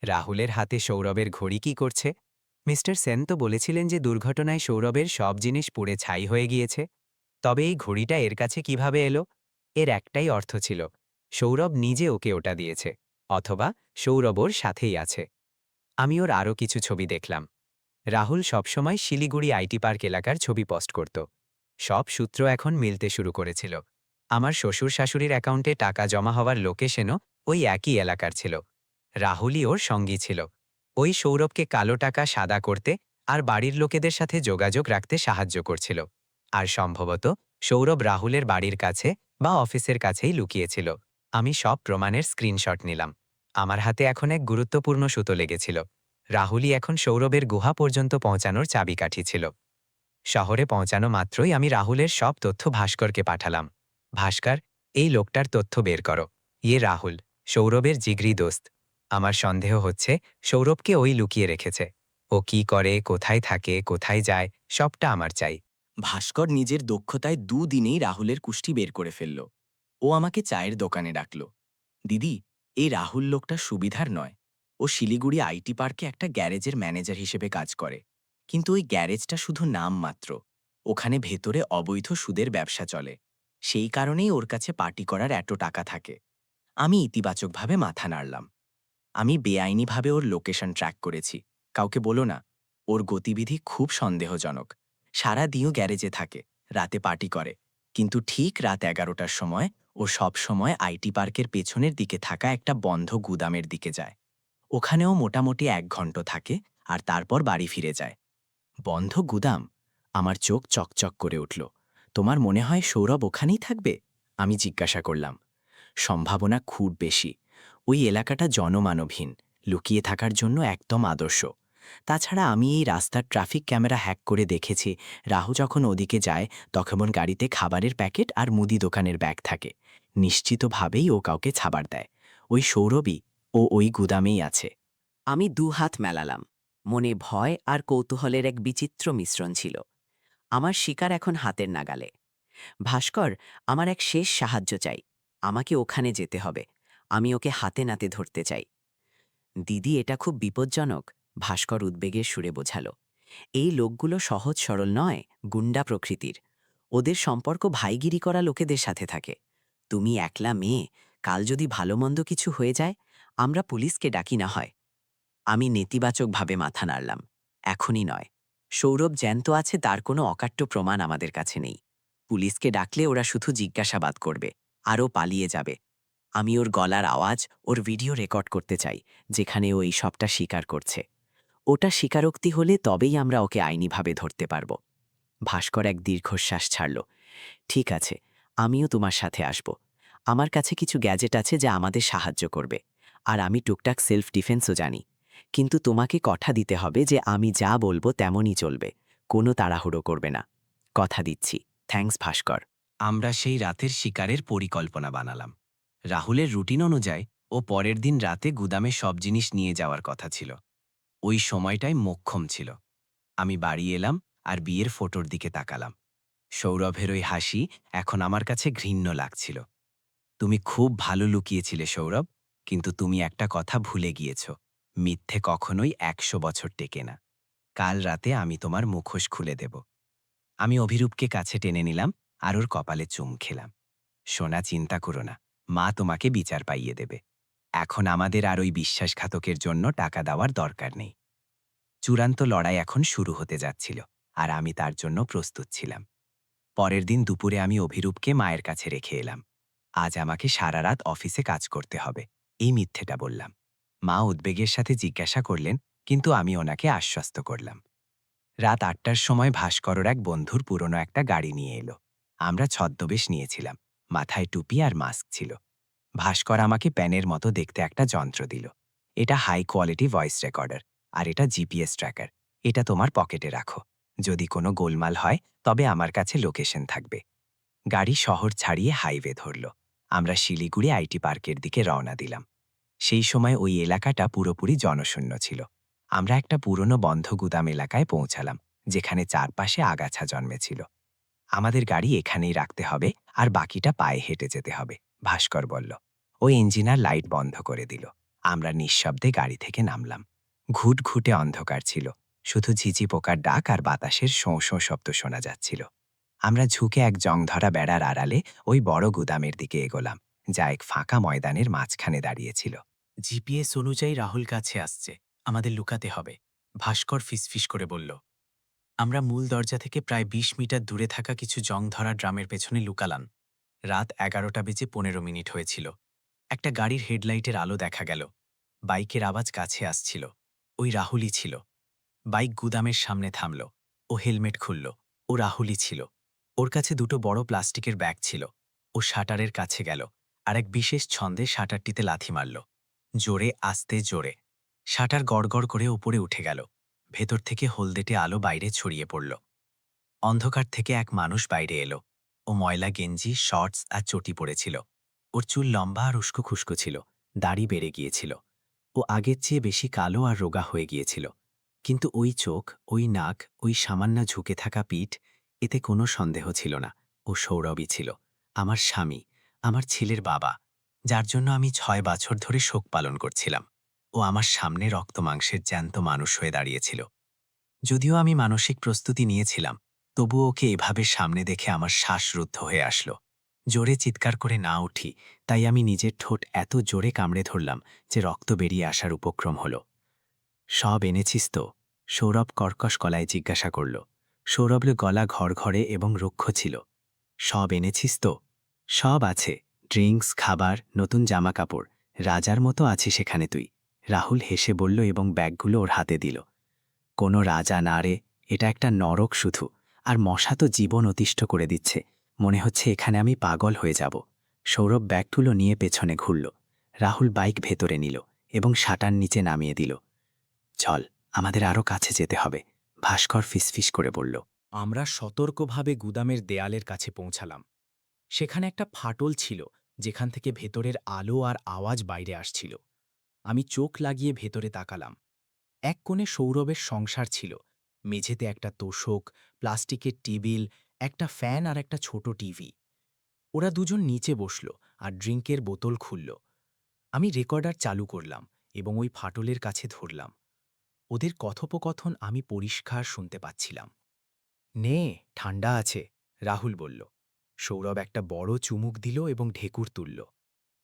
রাহুলের হাতে সৌরভের ঘড়ি কি করছে? মিস্টার সেন তো বলেছিলেন যে দুর্ঘটনায় সৌরভের সব জিনিস পুড়ে ছাই হয়ে গিয়েছে। তবে এই ঘড়িটা এর কাছে কিভাবে এলো? এর একটাই অর্থ ছিল, সৌরভ নিজে ওকে ওটা দিয়েছে, অথবা সৌরভ ওর সাথেই আছে। আমি ওর আরও কিছু ছবি দেখলাম। রাহুল সবসময় শিলিগুড়ি আইটি পার্ক এলাকার ছবি পোস্ট করত। সব সূত্র এখন মিলতে শুরু করেছিল। আমার শ্বশুর শাশুড়ির অ্যাকাউন্টে টাকা জমা হওয়ার লোকেশনও ওই একই এলাকার ছিল। রাহুলই ওর সঙ্গী ছিল। ওই সৌরভকে কালো টাকা সাদা করতে আর বাড়ির লোকেদের সাথে যোগাযোগ রাখতে সাহায্য করছিল। আর সম্ভবত সৌরভ রাহুলের বাড়ির কাছে বা অফিসের কাছেই লুকিয়েছিল। আমি সব প্রমাণের স্ক্রিনশট নিলাম। আমার হাতে এখন এক গুরুত্বপূর্ণ সুতো লেগেছিল। রাহুলই এখন সৌরভের গুহা পর্যন্ত পৌঁছানোর চাবিকাঠি ছিল। শহরে পৌঁছানো মাত্রই আমি রাহুলের সব তথ্য ভাস্করকে পাঠালাম। ভাস্কর, এই লোকটার তথ্য বের করো। ইয়ে রাহুল, সৌরভের জিগরি দোস্ত। আমার সন্দেহ হচ্ছে সৌরভকে ওই লুকিয়ে রেখেছে। ও কি করে, কোথায় থাকে, কোথায় যায়, সবটা আমার চাই। ভাস্কর নিজের দক্ষতায় দুদিনেই রাহুলের কুষ্টি বের করে ফেলল। ও আমাকে চায়ের দোকানে ডাকল। দিদি, এই রাহুল লোকটা সুবিধার নয়। ও শিলিগুড়ি আইটি পার্কে একটা গ্যারেজের ম্যানেজার হিসেবে কাজ করে। কিন্তু ওই গ্যারেজটা শুধু নাম মাত্র। ওখানে ভেতরে অবৈধ সুদের ব্যবসা চলে। সেই কারণেই ওর কাছে পার্টি করার এত টাকা থাকে। আমি ইতিবাচকভাবে মাথা নাড়লাম। আমি বেআইনিভাবে ওর লোকেশন ট্র্যাক করেছি। কাউকে বলো না। ওর গতিবিধি খুব সন্দেহজনক। সারা দিনও গ্যারেজে থাকে, রাতে পার্টি করে। কিন্তু ঠিক রাত 11টার সময় ও সব সময় আইটি পার্কের পেছনের দিকে থাকা একটা বন্ধ গুদামের দিকে যায়। ওখানেও মোটামুটি 1 ঘণ্টা থাকে আর তারপর বাড়ি ফিরে যায়। বন্ধ গুদাম? আমার চোখ চকচক করে উঠল। তোমার মনে হয় সৌরভ ওখানেই থাকবে? আমি জিজ্ঞাসা করলাম। সম্ভাবনা খুব বেশি। ওই এলাকাটা জনমানবহীন, লুকিয়ে থাকার জন্য একদম আদর্শ। তাছাড়া আমি এই রাস্তার ট্রাফিক ক্যামেরা হ্যাক করে দেখেছি, রাহু যখন ওদিকে যায় তখন গাড়িতে খাবারের প্যাকেট আর মুদি দোকানের ব্যাগ থাকে। নিশ্চিতভাবেই ও কাউকে ছাবার দেয়। ওই সৌরভী ও ওই গুদামেই আছে। আমি দুহাত মেলালাম। মনে ভয় আর কৌতূহলের এক বিচিত্র মিশ্রণ ছিল। আমার শিকার এখন হাতের নাগালে। ভাস্কর, আমার এক শেষ সাহায্য চাই। আমাকে ওখানে যেতে হবে। আমি ওকে হাতে নাতে ধরতে চাই। দিদি, এটা খুব বিপজ্জনক, ভাস্কর উদ্বেগের সুরে বোঝালো। এই লোকগুলো সহজ সরল নয়, গুন্ডা প্রকৃতির। ওদের সম্পর্ক ভাইগিরি করা লোকেদের সাথে থাকে। তুমি একলা মেয়ে, কাল যদি ভালো মন্দ কিছু হয়ে যায়, আমরা পুলিশকে ডাকি না হয়। আমি নেতিবাচকভাবে মাথা নাড়লাম। এখনই নয়। সৌরভ জ্যান্ত আছে, তার কোনো অকাট্য প্রমাণ আমাদের কাছে নেই। পুলিশকে ডাকলে ওরা শুধু জিজ্ঞাসাবাদ করবে, আরও পালিয়ে যাবে। আমি ওর গলার আওয়াজ, ওর ভিডিও রেকর্ড করতে চাই, যেখানে ও এই সবটা স্বীকার করছে। ওটা স্বীকারোক্তি হলে তবেই আমরা ওকে আইনিভাবে ধরতে পারব। ভাস্কর এক দীর্ঘশ্বাস ছাড়ল। ঠিক আছে, আমিও তোমার সাথে আসব। আমার কাছে কিছু গ্যাজেট আছে যা আমাদের সাহায্য করবে, আর আমি টুকটাক সেলফ ডিফেন্সও জানি। কিন্তু তোমাকে কথা দিতে হবে যে আমি যা বলবো তেমনই চলবে, কোনো তাড়াহুড়ো করবে না। কথা দিচ্ছি। থ্যাঙ্কস ভাস্কর। আমরা সেই রাতের শিকারের পরিকল্পনা বানালাম। রাহুলের রুটিন অনুযায়ী ও পরের দিন রাতে গুদামে সব জিনিস নিয়ে যাওয়ার কথা ছিল। ওই সময়টাই মোক্ষম ছিল। আমি বাড়ি এলাম আর বিয়ের ফটোর দিকে তাকালাম। সৌরভের ওই হাসি এখন আমার কাছে ঘৃণ্য লাগছিল। তুমি খুব ভালো লুকিয়েছিলে সৌরভ, কিন্তু তুমি একটা কথা ভুলে গিয়েছ। মিথ্যে কখনোই ১০০ বছর টেকে না। কাল রাতে আমি তোমার মুখোশ খুলে দেব। আমি অভিরূপকে কাছে টেনে নিলাম আর ওর কপালে চুম খেলাম। সোনা, চিন্তা করো না, মা তোমাকে বিচার পাইয়ে দেবে। এখন আমাদের আর ওই বিশ্বাসঘাতকের জন্য টাকা দেওয়ার দরকার নেই। চূড়ান্ত লড়াই এখন শুরু হতে যাচ্ছিল, আর আমি তার জন্য প্রস্তুত ছিলাম। পরের দিন দুপুরে আমি অভিরূপকে মায়ের কাছে রেখে এলাম। আজ আমাকে সারা রাত অফিসে কাজ করতে হবে, এই মিথ্যেটা বললাম। মা উদ্বেগের সাথে জিজ্ঞাসা করলেন, কিন্তু আমি ওনাকে আশ্বস্ত করলাম। রাত ৮টার সময় ভাস্করের এক বন্ধুর পুরনো একটা গাড়ি নিয়ে এলো। আমরা ছদ্মবেশ নিয়েছিলাম, মাথায় টুপি আর মাস্ক ছিল। ভাস্কর আমাকে প্যানের মতো দেখতে একটা যন্ত্র দিল। এটা হাই কোয়ালিটি ভয়েস রেকর্ডার, আর এটা জিপিএস ট্র্যাকার। এটা তোমার পকেটে রাখো। যদি কোনো গোলমাল হয় তবে আমার কাছে লোকেশন থাকবে। গাড়ি শহর ছাড়িয়ে হাইওয়ে ধরল। আমরা শিলিগুড়ি আইটি পার্কের দিকে রওনা দিলাম। সেই সময় ওই এলাকাটা পুরোপুরি জনশূন্য ছিল। আমরা একটা পুরনো বন্ধ গুদাম এলাকায় পৌঁছালাম, যেখানে চারপাশে আগাছা জন্মেছিল। আমাদের গাড়ি এখানেই রাখতে হবে, আর বাকিটা পায়ে হেঁটে যেতে হবে, ভাস্কর বলল। ওই ইঞ্জিনার লাইট বন্ধ করে দিল। আমরা নিঃশব্দে গাড়ি থেকে নামলাম। ঘুটঘুটে অন্ধকার ছিল, শুধু ঝিঝি পোকার ডাক আর বাতাসের শোঁ শোঁ শব্দ শোনা যাচ্ছিল। আমরা ঝুঁকে এক জংধরা বেড়ার আড়ালে ওই বড় গুদামের দিকে এগোলাম, যা এক ফাঁকা ময়দানের মাঝখানে দাঁড়িয়েছিল। জিপিএস অনুযায়ী রাহুল কাছে আসছে, আমাদের লুকাতে হবে, ভাস্কর ফিসফিস করে বলল। আমরা মূল দরজা থেকে প্রায় ২০ মিটার দূরে থাকা কিছু জংধরা ড্রামের পেছনে লুকালাম। রাত ১১:১৫ হয়েছিল। একটা গাড়ির হেডলাইটের আলো দেখা গেল। বাইকের আওয়াজ কাছে আসছিল। ওই রাহুলই ছিল। বাইক গুদামের সামনে থামল। ও হেলমেট খুলল। ও রাহুলই ছিল। ওর কাছে দুটো বড় প্লাস্টিকের ব্যাগ ছিল। ও শাটারের কাছে গেল আর এক বিশেষ ছন্দে শাটারটিতে লাথি মারল। জোরে, আস্তে, জোরে। শাটার গড়গড় করে উপরে উঠে গেল। ভেতর থেকে হলদেটে আলো বাইরে ছড়িয়ে পড়ল। অন্ধকার থেকে এক মানুষ বাইরে এলো। ও ময়লা গেঞ্জি, শর্টস আর চটি পরেছিল। ওর চুল লম্বা আর উস্কো খুস্কো ছিল, দাড়ি বেড়ে গিয়েছিল। ও আগের চেয়ে বেশি কালো আর রোগা হয়ে গিয়েছিল। কিন্তু ওই চোখ, ওই নাক, ওই সামান্য ঝুঁকে থাকা পিঠ, এতে কোনো সন্দেহ ছিল না। ও সৌরভই ছিল, আমার স্বামী, আমার ছেলের বাবা, যার জন্য আমি ৬ বছর ধরে শোক পালন করছিলাম। ও আমার সামনে রক্তমাংসের জ্যান্ত মানুষ হয়ে দাঁড়িয়েছিল। যদিও আমি মানসিক প্রস্তুতি নিয়েছিলাম, তবু ওকে এভাবে সামনে দেখে আমার শ্বাসরুদ্ধ হয়ে আসলো। জোরে চিৎকার করে না উঠি, তাই আমি নিজের ঠোঁট এত জোরে কামড়ে ধরলাম যে রক্ত বেরিয়ে আসার উপক্রম হলো। সব এনেছিস তো? সৌরভ কর্কশ গলায় জিজ্ঞাসা করল। সৌরভের গলা ঘড়ঘড়ে এবং রুক্ষ ছিল। সব এনেছিস তো? সব আছে, ড্রিঙ্কস, খাবার, নতুন জামাকাপড়। রাজার মতো আছিস সেখানে তুই, রাহুল হেসে বলল এবং ব্যাগগুলো ওর হাতে দিল। কোনো রাজা না রে, এটা একটা নরক শুধু। আর মশা তো জীবন অতিষ্ঠ করে দিচ্ছে। মনে হচ্ছে এখানে আমি পাগল হয়ে যাব। সৌরভ ব্যাগগুলো নিয়ে পেছনে ঘুরল। রাহুল বাইক ভেতরে নিল এবং শাটার নিচে নামিয়ে দিল। চল, আমাদের আরও কাছে যেতে হবে, ভাস্কর ফিসফিস করে বলল। আমরা সতর্কভাবে গুদামের দেয়ালের কাছে পৌঁছালাম। সেখানে একটা ফাটল ছিল, যেখান থেকে ভেতরের আলো আর আওয়াজ বাইরে আসছিল। আমি চোখ লাগিয়ে ভেতরে তাকালাম। এক কোণে সৌরভের সংসার ছিল। মেঝেতে একটা তোশক, প্লাস্টিকের টেবিল, একটা ফ্যান আর একটা ছোট টিভি। ওরা দুজন নিচে বসল আর ড্রিঙ্কের বোতল খুলল। আমি রেকর্ডার চালু করলাম এবং ওই ফাটলের কাছে ধরলাম। ওদের কথোপকথন আমি পরিষ্কার শুনতে পাচ্ছিলাম। নে, ঠান্ডা আছে, রাহুল বলল। সৌরভ একটা বড় চুমুক দিল এবং ঢেকুর তুলল।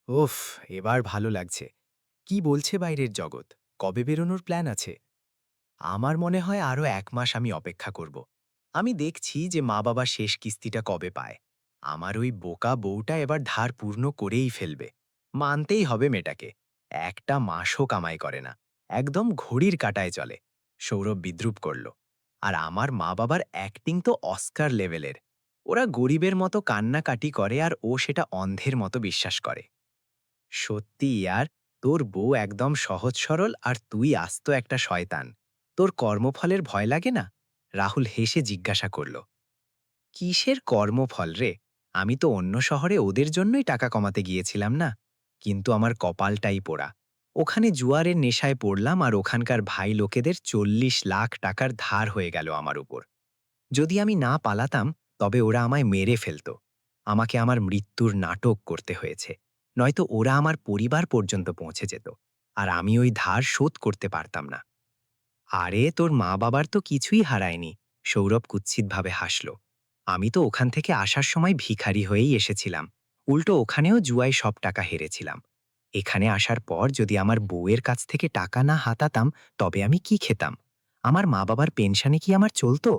ওফ, এবার ভালো লাগছে। কি বলছে বাইরের জগৎ? কবে বেরোনোর প্ল্যান আছে? আমার মনে হয় আরও 1 মাস আমি অপেক্ষা করব। আমি দেখছি যে মা বাবা শেষ কিস্তিটা কবে পায়। আমার ওই বোকা বউটা এবার ধার পূর্ণ করেই ফেলবে। মানতেই হবে মেয়েটাকে। একটা মাসও কামাই করে না, একদম ঘড়ির কাঁটায় চলে। সৌরভ বিদ্রুপ করল। আর আমার মা বাবার অ্যাক্টিং তো অস্কার লেভেলের। ওরা গরিবের মতো কান্নাকাটি করে আর ও সেটা অন্ধের মতো বিশ্বাস করে। সত্যি ইয়ার, তোর বউ একদম সহজ সরল আর তুই আস্ত একটা শয়তান। তোর কর্মফলের ভয় লাগে না? রাহুল হেসে জিজ্ঞাসা করল। কিসের কর্মফল রে? আমি তো অন্য শহরে ওদের জন্যই টাকা কমাতে গিয়েছিলাম না। কিন্তু আমার কপালটাই পোড়া। ওখানে জুয়ারের নেশায় পড়লাম আর ওখানকার ভাই লোকেদের 40 লাখ টাকার ধার হয়ে গেল আমার উপর। যদি আমি না পালাতাম তবে ওরা আমায় মেরে ফেলত। আমাকে আমার মৃত্যুর নাটক করতে হয়েছে, নয়তো ওরা আমার পরিবার পর্যন্ত পৌঁছে যেত আর আমি ওই ধার শোধ করতে পারতাম না। আরে তোর মা বাবার তো কিছুই হারায়নি, সৌরভ কুৎসিতভাবে হাসল। আমি তো ওখান থেকে আসার সময় ভিখারি হয়েই এসেছিলাম। উল্টো ওখানেও জুয়ায় সব টাকা হেরেছিলাম। এখানে আসার পর যদি আমার বউয়ের কাছ থেকে টাকা না হাতাতাম তবে আমি কি খেতাম? আমার মা বাবার পেনশনে কি আমার চলতো?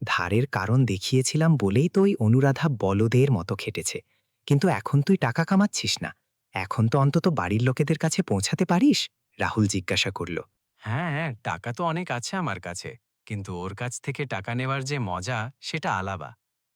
ধারের কারণ দেখিয়েছিলাম বলেই তো ওই অনুরাধা বলদের মতো খেটেছে। কিন্তু এখন তুই টাকা কামাচ্ছিস না, এখন তো অন্তত বাড়ির লোকেদের কাছে পৌঁছাতে পারিস? রাহুল জিজ্ঞাসা করল। হ্যাঁ, টাকা তো অনেক আছে আমার কাছে, কিন্তু ওর কাছ থেকে টাকা নেওয়ার যে মজা সেটা আলাদা।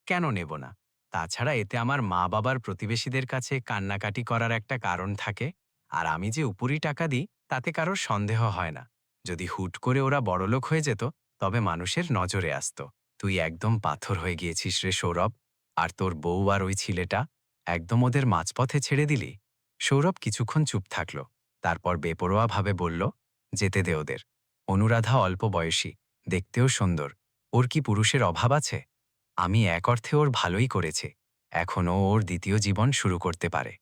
কেন নেব না? তাছাড়া এতে আমার মা বাবার প্রতিবেশীদের কাছে কান্নাকাটি করার একটা কারণ থাকে, আর আমি যে উপরি টাকা দিই তাতে কারোর সন্দেহ হয় না। যদি হুট করে ওরা বড়লোক হয়ে যেত তবে মানুষের নজরে আসতো। তুই একদম পাথর হয়ে গিয়েছিস রে সৌরভ। আর তোর বউ আর ওই ছেলেটা একদম ওদের মাঝপথে ছেড়ে দিলি। সৌরভ কিছুক্ষণ চুপ থাকল, তারপর বেপরোয়াভাবে বলল, যেতে দে ওদের। অনুরাধা অল্প বয়সী, দেখতেও সুন্দর। ওর কি পুরুষের অভাব আছে? আমি এক অর্থে ওর ভালোই করেছে। এখন ও ওর দ্বিতীয় জীবন শুরু করতে পারে।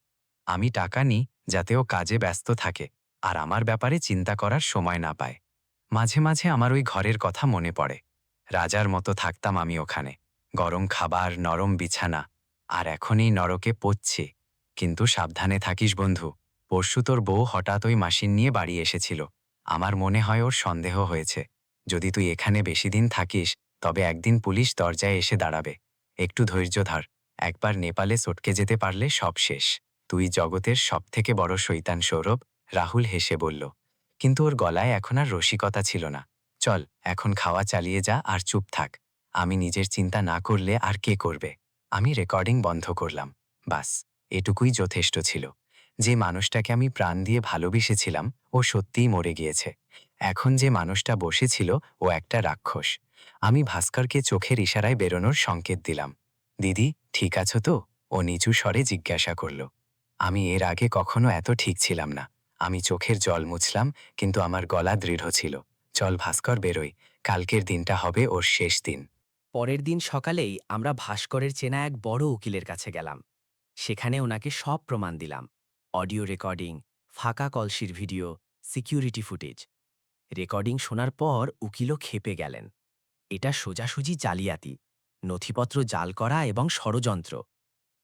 আমি টাকা নিই যাতে ও কাজে ব্যস্ত থাকে আর আমার ব্যাপারে চিন্তা করার সময় না পায়। মাঝে মাঝে আমার ওই ঘরের কথা মনে পড়ে। রাজার মতো থাকতাম আমি ওখানে, গরম খাবার, নরম বিছানা। আর এখন এই নরকে পড়ছি। কিন্তু সাবধানে থাকিস বন্ধু। পরশু তোর বউ হঠাৎ ওই মাসিন নিয়ে বাড়ি এসেছিল। আমার মনে হয় ওর সন্দেহ হয়েছে। যদি তুই এখানে বেশি দিন থাকিস তবে একদিন পুলিশ দরজায় এসে দাঁড়াবে। একটু ধৈর্য ধর। একবার নেপালে সটকে যেতে পারলে সব শেষ। তুই জগতের সবথেকে বড় শৈতান সৌরভ, রাহুল হেসে বলল। কিন্তু ওর গলায় এখন আর রসিকতা ছিল না। চল, এখন খাওয়া চালিয়ে যা আর চুপ থাক। আমি নিজের চিন্তা না করলে আর কে করবে? আমি রেকর্ডিং বন্ধ করলাম। বাস, এটুকুই যথেষ্ট ছিল। যে মানুষটাকে আমি প্রাণ দিয়ে ভালোবেসেছিলাম ও সত্যিই মরে গিয়েছে। এখন যে মানুষটা বসেছিল ও একটা রাক্ষস। আমি ভাস্করকে চোখের ইশারায় বেরোনোর সংকেত দিলাম। দিদি, ঠিক আছো তো? ও নিচু স্বরে জিজ্ঞাসা করল। আমি এর আগে কখনো এত ঠিক ছিলাম না। আমি চোখের জল মুছলাম, কিন্তু আমার গলা দৃঢ় ছিল। চল ভাস্কর, বেরোই। কালকের দিনটা হবে ওর শেষ দিন। পরের দিন সকালেই আমরা ভাস্করের চেনা এক বড় উকিলের কাছে গেলাম। সেখানে ওনাকে সব প্রমাণ দিলাম। অডিও রেকর্ডিং, ফাঁকা কলসির ভিডিও, সিকিউরিটি ফুটেজ। রেকর্ডিং শোনার পর উকিলও ক্ষেপে গেলেন। এটা সোজাসুজি জালিয়াতি, নথিপত্র জাল করা এবং ষড়যন্ত্র।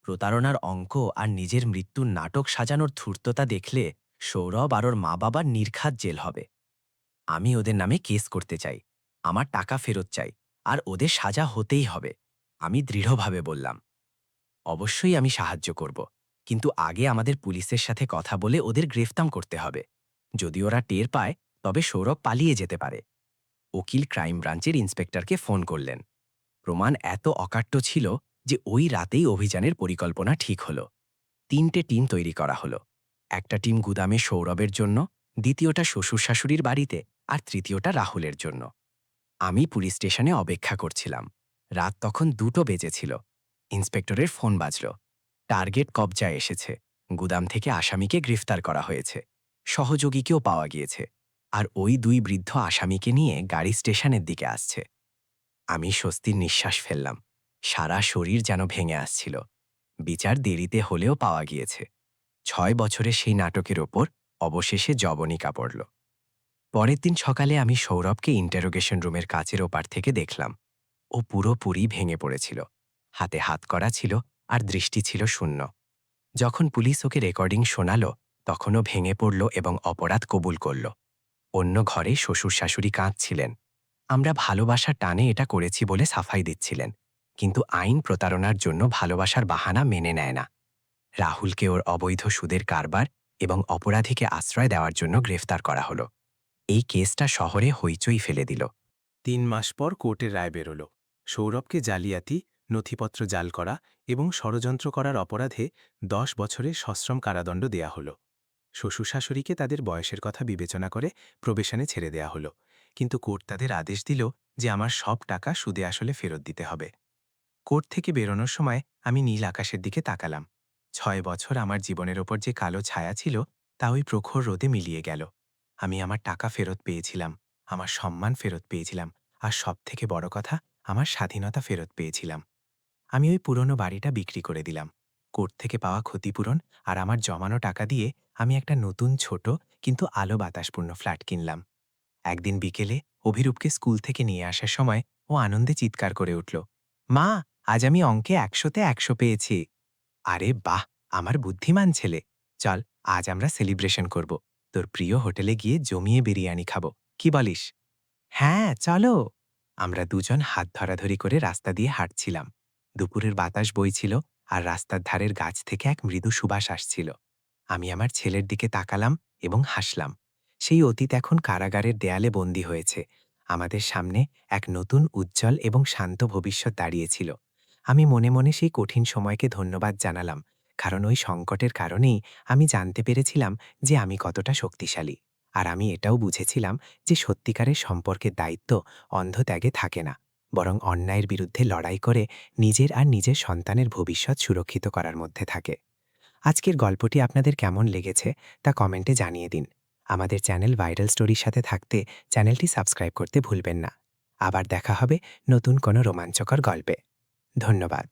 প্রতারণার অঙ্ক আর নিজের মৃত্যুর নাটক সাজানোর ধূর্ততা দেখলে সৌরভ আর ওর মা বাবার নির্ঘাত জেল হবে। আমি ওদের নামে কেস করতে চাই। আমার টাকা ফেরত চাই, আর ওদের সাজা হতেই হবে। আমি দৃঢ়ভাবে বললাম। অবশ্যই আমি সাহায্য করব, কিন্তু আগে আমাদের পুলিশের সাথে কথা বলে ওদের গ্রেফতার করতে হবে। যদি ওরা টের পায় তবে সৌরভ পালিয়ে যেতে পারে। উকিল ক্রাইম ব্রাঞ্চের ইন্সপেক্টরকে ফোন করলেন। প্রমাণ এত অকাট্য ছিল যে ওই রাতেই অভিযানের পরিকল্পনা ঠিক হলো। 3টে টিম তৈরি করা হলো। একটা টিম গুদামে সৌরভের জন্য, দ্বিতীয়টা শ্বশুর শাশুড়ির বাড়িতে, আর তৃতীয়টা রাহুলের জন্য। আমি পুলিশ স্টেশনে অপেক্ষা করছিলাম। রাত তখন 2টো বেজেছিল। ইন্সপেক্টরের ফোন বাজল। টার্গেট কবজায় এসেছে। গুদাম থেকে আসামিকে গ্রেফতার করা হয়েছে। সহযোগীকেও পাওয়া গিয়েছে। আর ওই 2 বৃদ্ধ আসামিকে নিয়ে গাড়ি স্টেশনের দিকে আসছে। আমি স্বস্তির নিঃশ্বাস ফেললাম। সারা শরীর যেন ভেঙে আসছিল। বিচার দেরিতে হলেও পাওয়া গিয়েছে। 6 বছরের সেই নাটকের ওপর অবশেষে জবনিকা পড়ল। পরের দিন সকালে আমি সৌরভকে ইন্টারোগেশন রুমের কাচের ওপার থেকে দেখলাম। ও পুরোপুরি ভেঙে পড়েছিল। হাতে হাত করা ছিল আর দৃষ্টি ছিল শূন্য। যখন পুলিশ ওকে রেকর্ডিং শোনালো, তখনও ভেঙে পড়ল এবং অপরাধ কবুল করল। অন্য ঘরে শ্বশুর শাশুড়ি কাঁদছিলেন। আমরা ভালোবাসার টানে এটা করেছি বলে সাফাই দিচ্ছিলেন, কিন্তু আইন প্রতারণার জন্য ভালোবাসার বাহানা মেনে নেয় না। রাহুলকে ওর অবৈধ সুদের কারবার এবং অপরাধীকে আশ্রয় দেওয়ার জন্য গ্রেফতার করা হলো। এই কেসটা শহরে হইচই ফেলে দিল। ৩ মাস পর কোর্টের রায় বেরোল। সৌরভকে জালিয়াতি, নথিপত্র জাল করা এবং ষড়যন্ত্র করার অপরাধে ১০ বছরের সশ্রম কারাদণ্ড দেয়া হল। শ্বশুর শাশুড়িকে তাদের বয়সের কথা বিবেচনা করে প্রবেশনে ছেড়ে দেয়া হল, কিন্তু কোর্ট তাদের আদেশ দিল যে আমার সব টাকা সুদে আসলে ফেরত দিতে হবে। কোর্ট থেকে বেরোনোর সময় আমি নীল আকাশের দিকে তাকালাম। ৬ বছর আমার জীবনের ওপর যে কালো ছায়া ছিল, তা ওই প্রখর রোদে মিলিয়ে গেল। আমি আমার টাকা ফেরত পেয়েছিলাম, আমার সম্মান ফেরত পেয়েছিলাম, আর সবথেকে বড় কথা, আমার স্বাধীনতা ফেরত পেয়েছিলাম। আমি ওই পুরনো বাড়িটা বিক্রি করে দিলাম। কোর্ট থেকে পাওয়া ক্ষতিপূরণ আর আমার জমানো টাকা দিয়ে আমি একটা নতুন ছোট কিন্তু আলো বাতাসপূর্ণ ফ্ল্যাট কিনলাম। একদিন বিকেলে অভিরূপকে স্কুল থেকে নিয়ে আসার সময় ও আনন্দে চিৎকার করে উঠল, মা, আজ আমি অঙ্কে ১০০তে ১০০ পেয়েছি। আরে বাহ, আমার বুদ্ধিমান ছেলে। চল, আজ আমরা সেলিব্রেশন করব। তোর প্রিয় হোটেলে গিয়ে জমিয়ে বিরিয়ানি খাবো, কি বলিস? হ্যাঁ, চলো। আমরা দুজন হাত ধরাধরি করে রাস্তা দিয়ে হাঁটছিলাম। দুপুরের বাতাস বইছিল আর রাস্তার ধারের গাছ থেকে এক মৃদু সুবাস আসছিল। আমি আমার ছেলের দিকে তাকালাম এবং হাসলাম। সেই অতীত এখন কারাগারের দেয়ালে বন্দী হয়েছে। আমাদের সামনে এক নতুন উজ্জ্বল এবং শান্ত ভবিষ্যৎ দাঁড়িয়েছিল। আমি মনে মনে সেই কঠিন সময়কে ধন্যবাদ জানালাম, কারণ ওই সংকটের কারণেই আমি জানতে পেরেছিলাম যে আমি কতটা শক্তিশালী। আর আমি এটাও বুঝেছিলাম যে সত্যিকারের সম্পর্কের দায়িত্ব অন্ধত্যাগে থাকে না, বরং অন্যায়ের বিরুদ্ধে লড়াই করে নিজের আর নিজের সন্তানের ভবিষ্যৎ সুরক্ষিত করার মধ্যে থাকে। আজকের গল্পটি আপনাদের কেমন লেগেছে তা কমেন্টে জানিয়ে দিন। আমাদের চ্যানেল ভাইরাল স্টোরির সাথে থাকতে চ্যানেলটি সাবস্ক্রাইব করতে ভুলবেন না। আবার দেখা হবে নতুন কোনো রোমাঞ্চকর গল্পে। ধন্যবাদ।